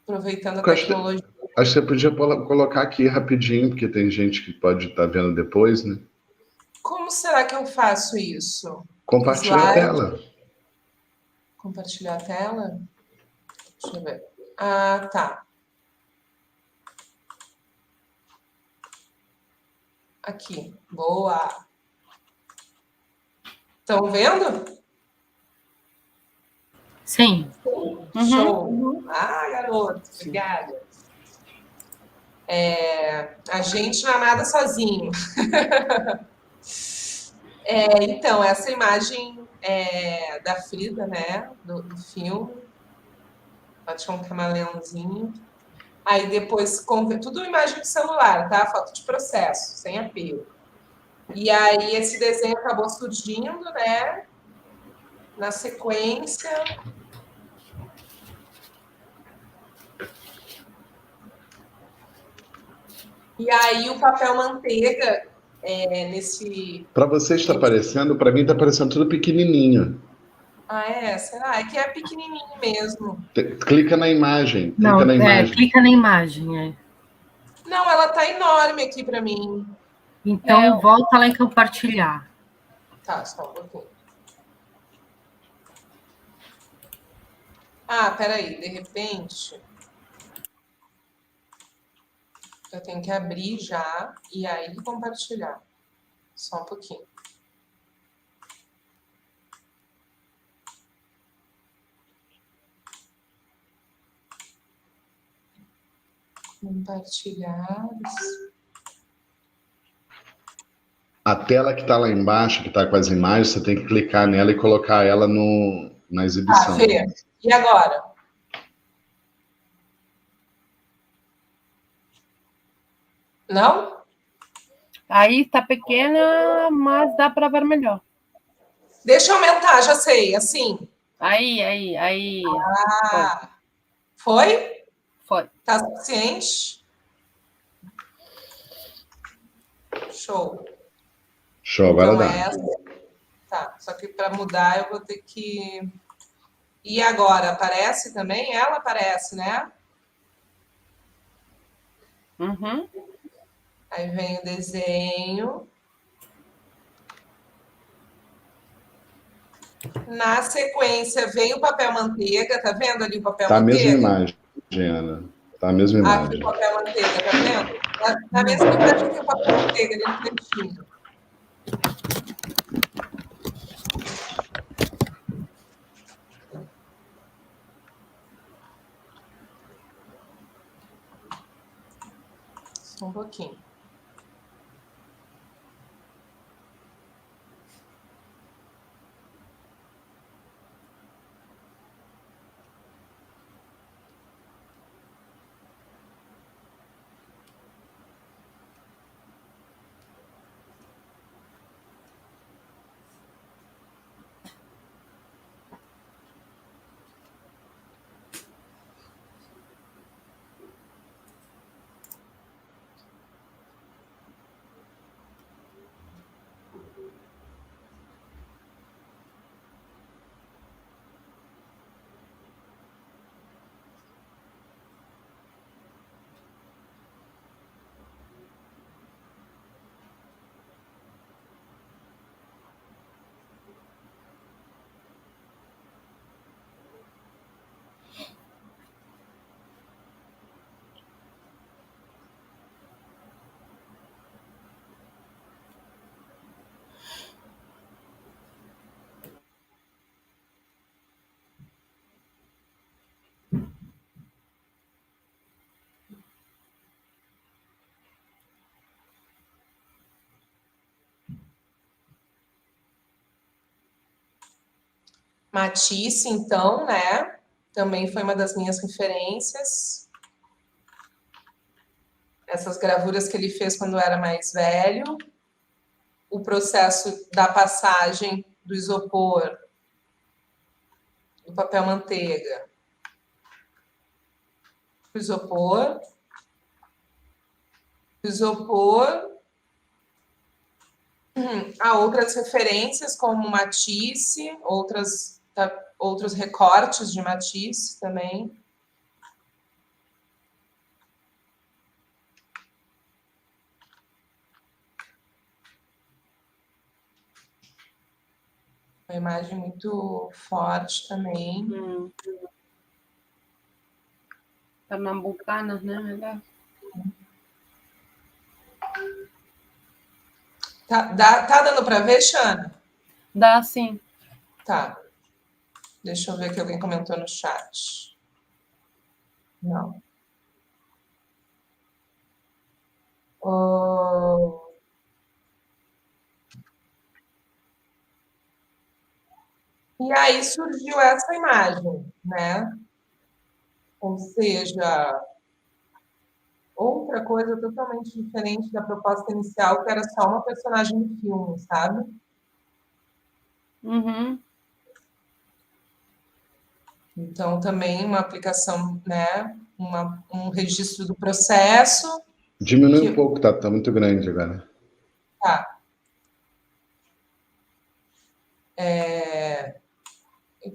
aproveitando a tecnologia. Acho que você podia colocar aqui rapidinho, porque tem gente que pode estar vendo depois, né? Como será que eu faço isso? Compartilha a tela. Compartilhar a tela? Deixa eu ver. Ah, tá. Aqui. Boa. Estão vendo? Sim. Show. Garoto. Obrigada. A gente não é nada sozinho. Então, essa imagem da Frida, né? Do filme. Ela tinha um camaleãozinho. Aí depois, tudo imagem de celular, tá? Foto de processo, sem apelo. E aí esse desenho acabou surgindo, né? Na sequência. E aí o papel manteiga nesse... Para você está aparecendo, para mim está aparecendo tudo pequenininho. Será? É que é pequenininho mesmo. Clica na imagem. Clica na imagem. Não, ela tá enorme aqui para mim. Então, volta lá em compartilhar. Tá, só um pouquinho. Peraí, de repente... Eu tenho que abrir já e aí compartilhar. Só um pouquinho. Compartilhar. A tela que está lá embaixo, que está com as imagens, você tem que clicar nela e colocar ela na exibição. Fê. E agora? Não? Aí está pequena, mas dá para ver melhor. Deixa eu aumentar, já sei, assim. Aí. Foi? Foi. Tá suficiente? Show. Agora dá. Tá, só que para mudar eu vou ter que... E agora, aparece também? Ela aparece, né? Uhum. Aí vem o desenho. Na sequência vem o papel manteiga, tá vendo ali o papel manteiga? Tá a mesma imagem, Ana. Tá a mesma imagem. Aqui o papel manteiga, tá vendo? Na mesma imagem que o papel manteiga ali no cantinho. Só um pouquinho. Matisse, então, né? Também foi uma das minhas referências. Essas gravuras que ele fez quando era mais velho. O processo da passagem do isopor, do papel manteiga, o isopor. Há outras referências, como Matisse, outros recortes de Matisse também. Uma imagem muito forte também. Pernambucanas, né? Verdade? Tá dando para ver, Xana? Dá sim. Tá. Deixa eu ver que alguém comentou no chat. Não. E aí surgiu essa imagem, né? Ou seja, outra coisa totalmente diferente da proposta inicial, que era só uma personagem de filme, sabe? Uhum. Então, também uma aplicação, né? Um registro do processo. Diminui um pouco, tá muito grande agora. Tá.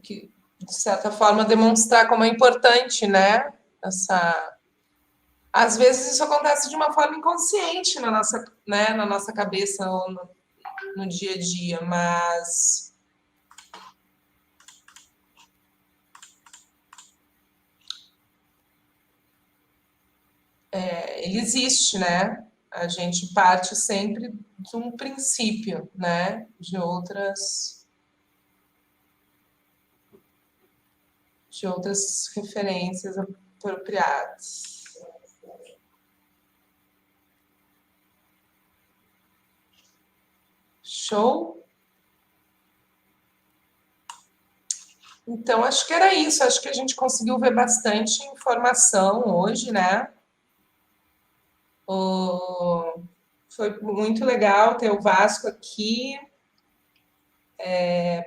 Que, de certa forma, demonstrar como é importante, né? Às vezes isso acontece de uma forma inconsciente na nossa cabeça ou no dia a dia, mas ele existe, né? A gente parte sempre de um princípio, né? De outras referências apropriadas. Show? Então, acho que era isso. Acho que a gente conseguiu ver bastante informação hoje, né? Foi muito legal ter o Vasco aqui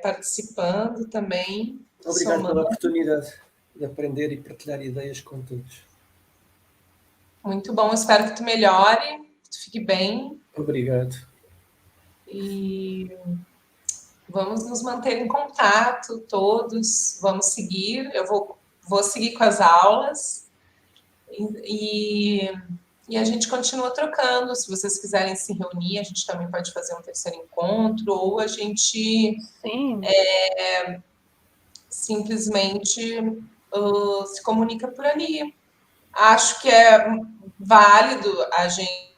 participando também. Obrigado pela oportunidade de aprender e partilhar ideias com todos. Muito bom. Espero que tu melhore, que tu fique bem. Obrigado. E vamos nos manter em contato todos. Vamos seguir. Eu vou seguir com as aulas. E a gente continua trocando. Se vocês quiserem se reunir, a gente também pode fazer um terceiro encontro, ou a gente simplesmente se comunica por ali. Acho que é válido a gente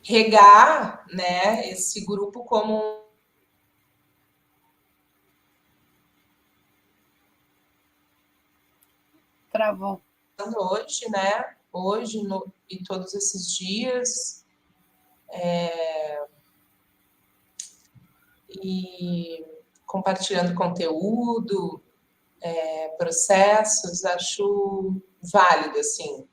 regar, né, esse grupo como Travou. Hoje, né? Hoje e todos esses dias. E compartilhando conteúdo, processos, acho válido, assim.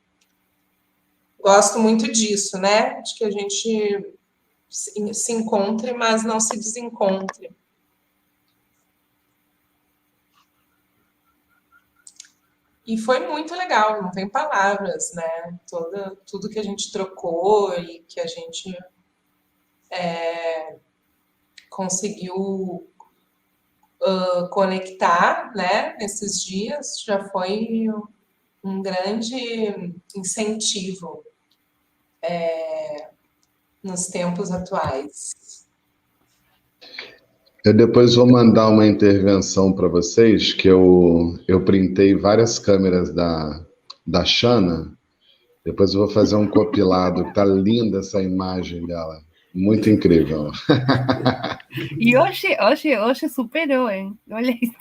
Gosto muito disso, né? De que a gente se encontre, mas não se desencontre. E foi muito legal, não tem palavras, né? Tudo que a gente trocou e que a gente conseguiu conectar, né? Nesses dias já foi um grande incentivo nos tempos atuais. Eu depois vou mandar uma intervenção para vocês, que eu printei várias câmeras da Xana. Depois eu vou fazer um compilado. Tá linda essa imagem dela. Muito incrível. E hoje superou, hein? Olha isso.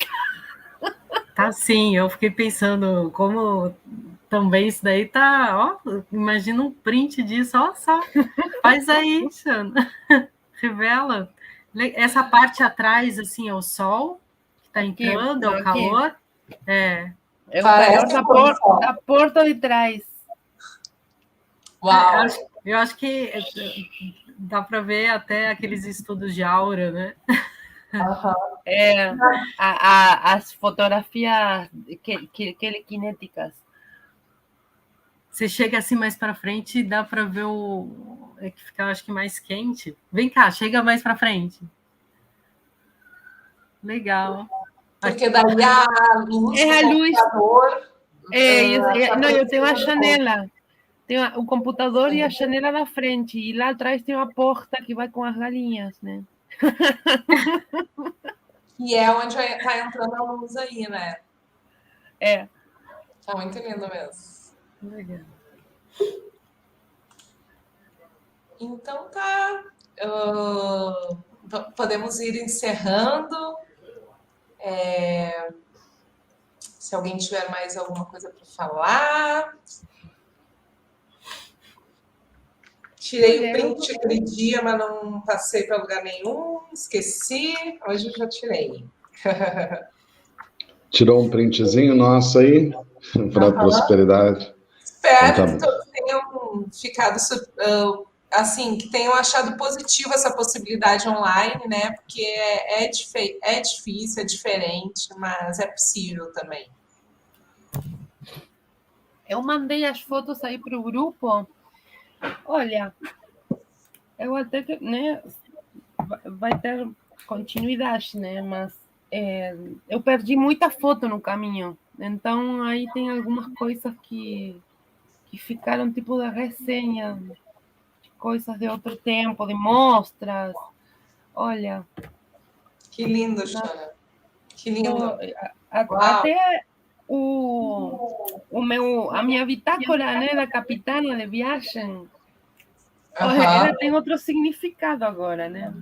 Tá sim, eu fiquei pensando como também isso daí tá, ó, imagina um print disso, ó só, faz aí, Xana, revela, Essa parte atrás, assim, é o sol que está entrando, é o aqui. calor. É o Parece calor da porta de trás. Uau! Eu acho que dá para ver até aqueles estudos de aura, né? As fotografias kinéticas. Você chega assim mais para frente e dá para ver é que fica, acho que mais quente. Vem cá, chega mais para frente. Legal. Porque daí a luz do computador... Não, eu tenho a janela. Tem o computador e a janela da frente. E lá atrás tem uma porta que vai com as galinhas, né? Que é onde está entrando a luz aí, né? Tá muito lindo mesmo. Legal. Então tá. Podemos ir encerrando. Se alguém tiver mais alguma coisa para falar. Tirei o print aquele dia, mas não passei para lugar nenhum. Esqueci. Hoje eu já tirei. Tirou um printzinho nosso aí para a prosperidade. Espero Então, que todos tenham ficado assim, que tenham achado positivo essa possibilidade online, né? Porque é difícil, é diferente, mas é possível também. Eu mandei as fotos aí para o grupo. Olha, eu até que, né, vai ter continuidade, né? Mas eu perdi muita foto no caminho. Então aí tem algumas coisas que ficaram tipo de resenha, de coisas de outro tempo, de mostras. Olha. Que lindo, Xana. Que lindo. Até a minha bitácora, né, da capitana de viagem, ela tem outro significado agora, né?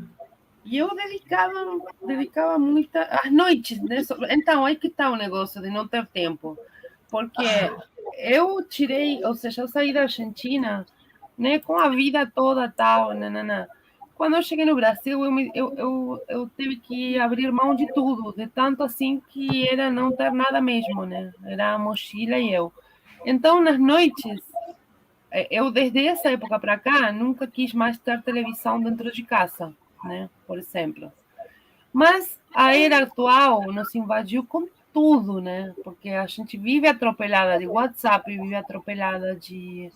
E eu dedicava muito às noites, né? Então, aí que está o negócio de não ter tempo. Porque eu tirei, ou seja, eu saí da Argentina, né, com a vida toda tal, nanana. Quando eu cheguei no Brasil, eu tive que abrir mão de tudo, de tanto assim que era não ter nada mesmo, né? Era a mochila e eu. Então, nas noites, eu desde essa época para cá, nunca quis mais ter televisão dentro de casa, né? Por exemplo. Mas a era atual nos invadiu com tudo, né? Porque a gente vive atropelada de WhatsApp, vive atropelada de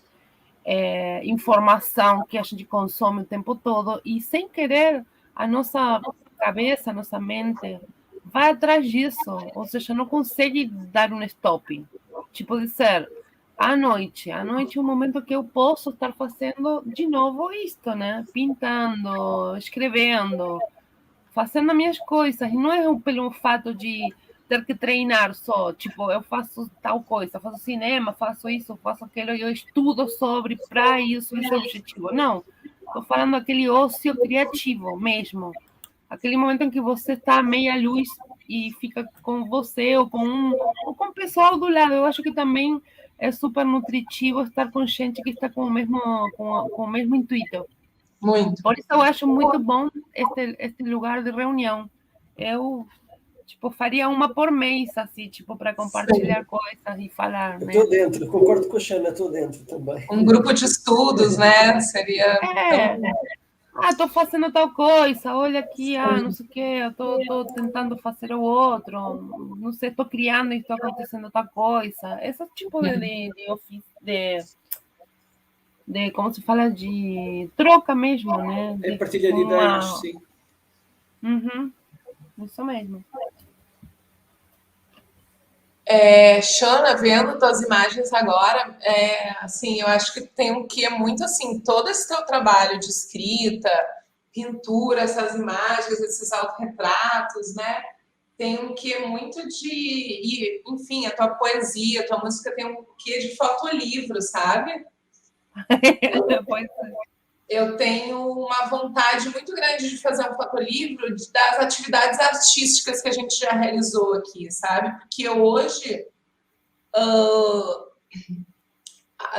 informação que a gente consome o tempo todo e, sem querer, a nossa cabeça, a nossa mente vai atrás disso, ou seja, não consegue dar um stop. Tipo, dizer, à noite é um momento que eu posso estar fazendo de novo isto, né? Pintando, escrevendo, fazendo as minhas coisas, e não é pelo fato de ter que treinar só, tipo, eu faço tal coisa, faço cinema, faço isso, faço aquilo, eu estudo sobre para isso, esse é o objetivo. Não, estou falando daquele ócio criativo mesmo, aquele momento em que você está à meia luz e fica com você ou com o pessoal do lado. Eu acho que também é super nutritivo estar com gente que está com o mesmo intuito. Muito. Por isso eu acho muito bom este lugar de reunião. Eu, tipo, faria uma por mês, assim, tipo, para compartilhar coisas e falar, né? Estou dentro, concordo com a Xana, estou dentro também. Um grupo de estudos, né? Seria... estou fazendo tal coisa, olha aqui, não sei o quê, eu estou tentando fazer o outro, não sei, estou criando e estou acontecendo tal coisa. Esse tipo de como se fala, de troca mesmo, né? É partilha de ideias, sim. Uhum. Isso mesmo. Xana, vendo tuas imagens agora, assim, eu acho que tem um que é muito assim, todo esse teu trabalho de escrita, pintura, essas imagens, esses autorretratos, né? Tem um que é muito enfim, a tua poesia, a tua música tem um quê de fotolivro, sabe? Eu tenho uma vontade muito grande de fazer um fotolivro das atividades artísticas que a gente já realizou aqui, sabe? Porque hoje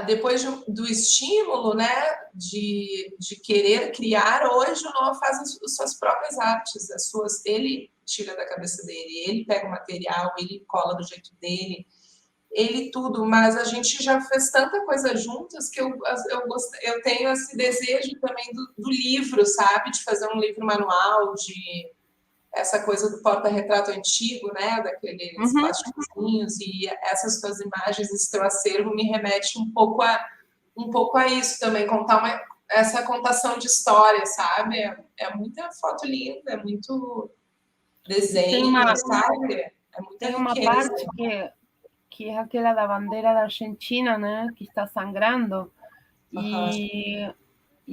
depois do estímulo, né, de querer criar, hoje o Noah faz as suas próprias artes, ele tira da cabeça dele, ele pega o material, ele cola do jeito dele, ele tudo, mas a gente já fez tanta coisa juntas que eu tenho esse desejo também do livro, sabe, de fazer um livro manual, de essa coisa do porta-retrato antigo, né, daqueles plasticozinhos, e essas tuas imagens, esse teu acervo me remete um pouco a isso também, contar essa contação de história, sabe? É muita foto linda, é muito desenho, sabe? É muita tem uma riqueza. parte que é aquela da bandeira da Argentina, né, que está sangrando, e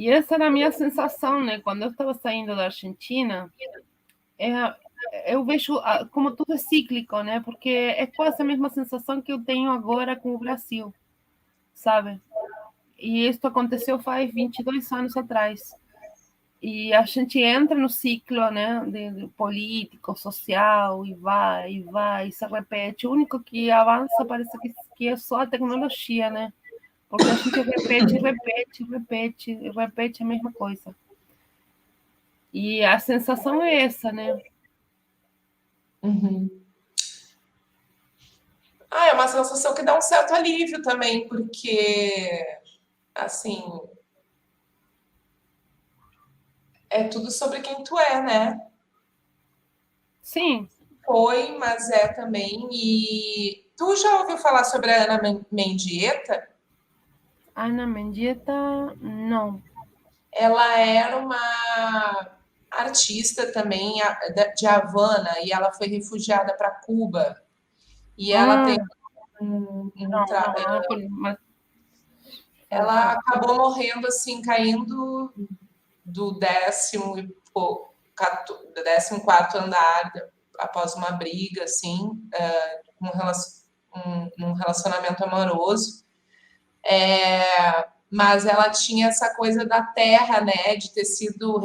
essa era a minha sensação, né, quando eu estava saindo da Argentina. Eu vejo como tudo é cíclico, né? Porque é quase a mesma sensação que eu tenho agora com o Brasil, sabe? E isso aconteceu faz 22 anos atrás. E a gente entra no ciclo, né, de político, social, e vai, se repete. O único que avança parece que é só a tecnologia, né? Porque a gente repete a mesma coisa. E a sensação é essa, né? É uma sensação que dá um certo alívio também, porque, assim, é tudo sobre quem tu é, né? Sim. Foi, mas é também. E tu já ouviu falar sobre a Ana Mendieta? Ana Mendieta, não. Ela era uma artista também de Havana e ela foi refugiada para Cuba. E ela tem ela acabou morrendo assim, caindo do 14º andar após uma briga, assim, num relacionamento amoroso. Mas ela tinha essa coisa da terra, né, de ter sido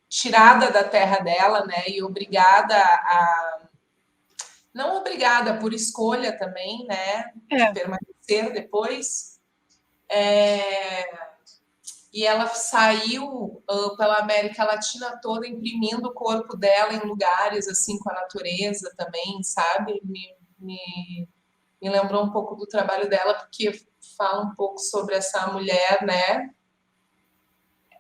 tirada da terra dela, né, e obrigada não obrigada, por escolha também, né, de permanecer depois. E ela saiu pela América Latina toda, imprimindo o corpo dela em lugares assim com a natureza também, sabe? Me lembrou um pouco do trabalho dela, porque fala um pouco sobre essa mulher, né?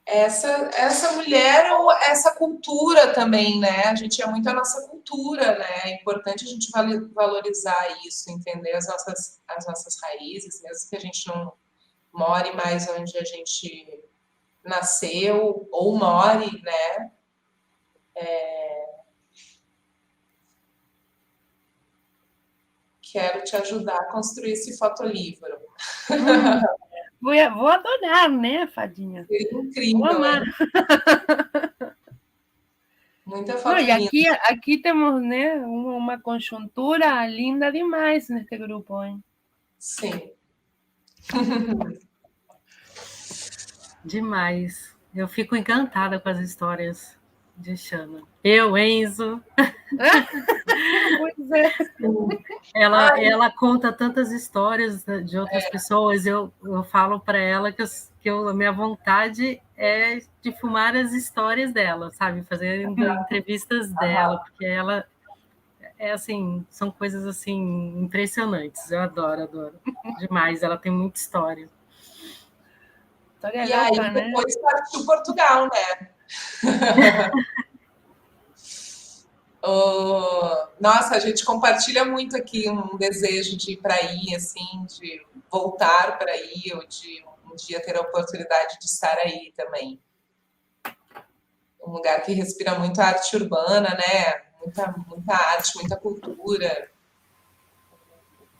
Essa mulher ou essa cultura também, né? A gente é muito a nossa cultura, né? É importante a gente valorizar isso, entender as nossas raízes, mesmo que a gente não more mais onde a gente nasceu ou more, né? Quero te ajudar a construir esse fotolivro. Vou adorar, né, Fadinha? Seria incrível, vou amar. Muita foto e aqui temos, né, uma conjuntura linda demais neste grupo, hein? Sim. Demais. Eu fico encantada com as histórias de Xana. Enzo. Pois é. Ela conta tantas histórias de outras pessoas. Eu falo para ela que a minha vontade é de filmar as histórias dela, sabe? Fazer entrevistas dela, porque ela assim, são coisas assim impressionantes. Eu adoro demais. Ela tem muita história. História e louca, aí né? depois partiu Portugal, né? Nossa, a gente compartilha muito aqui um desejo de ir para aí, assim, de voltar para aí, ou de um dia ter a oportunidade de estar aí também. Um lugar que respira muito a arte urbana, né? Muita arte, muita cultura.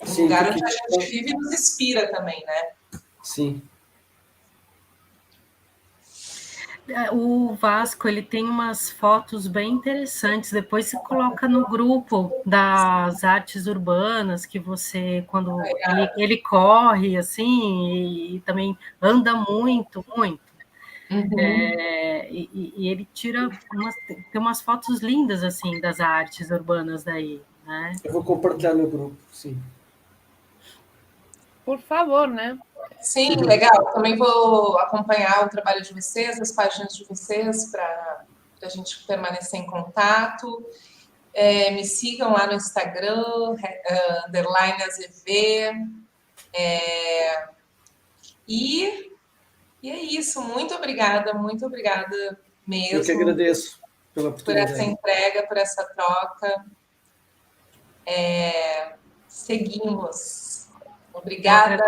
Um lugar onde a gente vive e nos inspira também, né? Sim. O Vasco, ele tem umas fotos bem interessantes. Depois você coloca no grupo das artes urbanas, que você, quando ele corre, assim, e também anda muito. E ele tem umas fotos lindas, assim, das artes urbanas daí, né? Eu vou compartilhar no grupo, sim. Por favor, né? Sim, legal. Também vou acompanhar o trabalho de vocês, as páginas de vocês, para a gente permanecer em contato. Me sigam lá no Instagram, _AZV. E é isso. Muito obrigada mesmo. Eu que agradeço pela por essa oportunidade. entrega, por essa troca. Seguimos. Obrigada.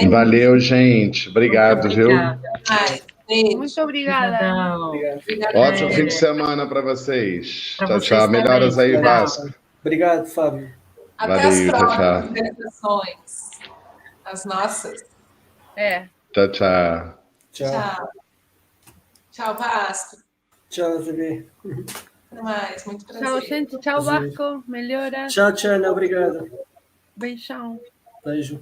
Valeu, gente. Obrigado, viu? Muito obrigada. Obrigado. Ótimo fim de semana para vocês. Pra Tchau, vocês tchau. também. Melhoras aí, Tchau. Vasco. Obrigado, Fábio. Até Valeu, as tchau, próximas tchau. interpretações. As nossas. Tchau, tchau. Tchau. Tchau, Vasco. Tchau, Zabi. Até mais. Muito prazer. Tchau, gente. Tchau, Vasco. Melhora. Tchau, Tchana. Obrigado. Beijão. Beijo.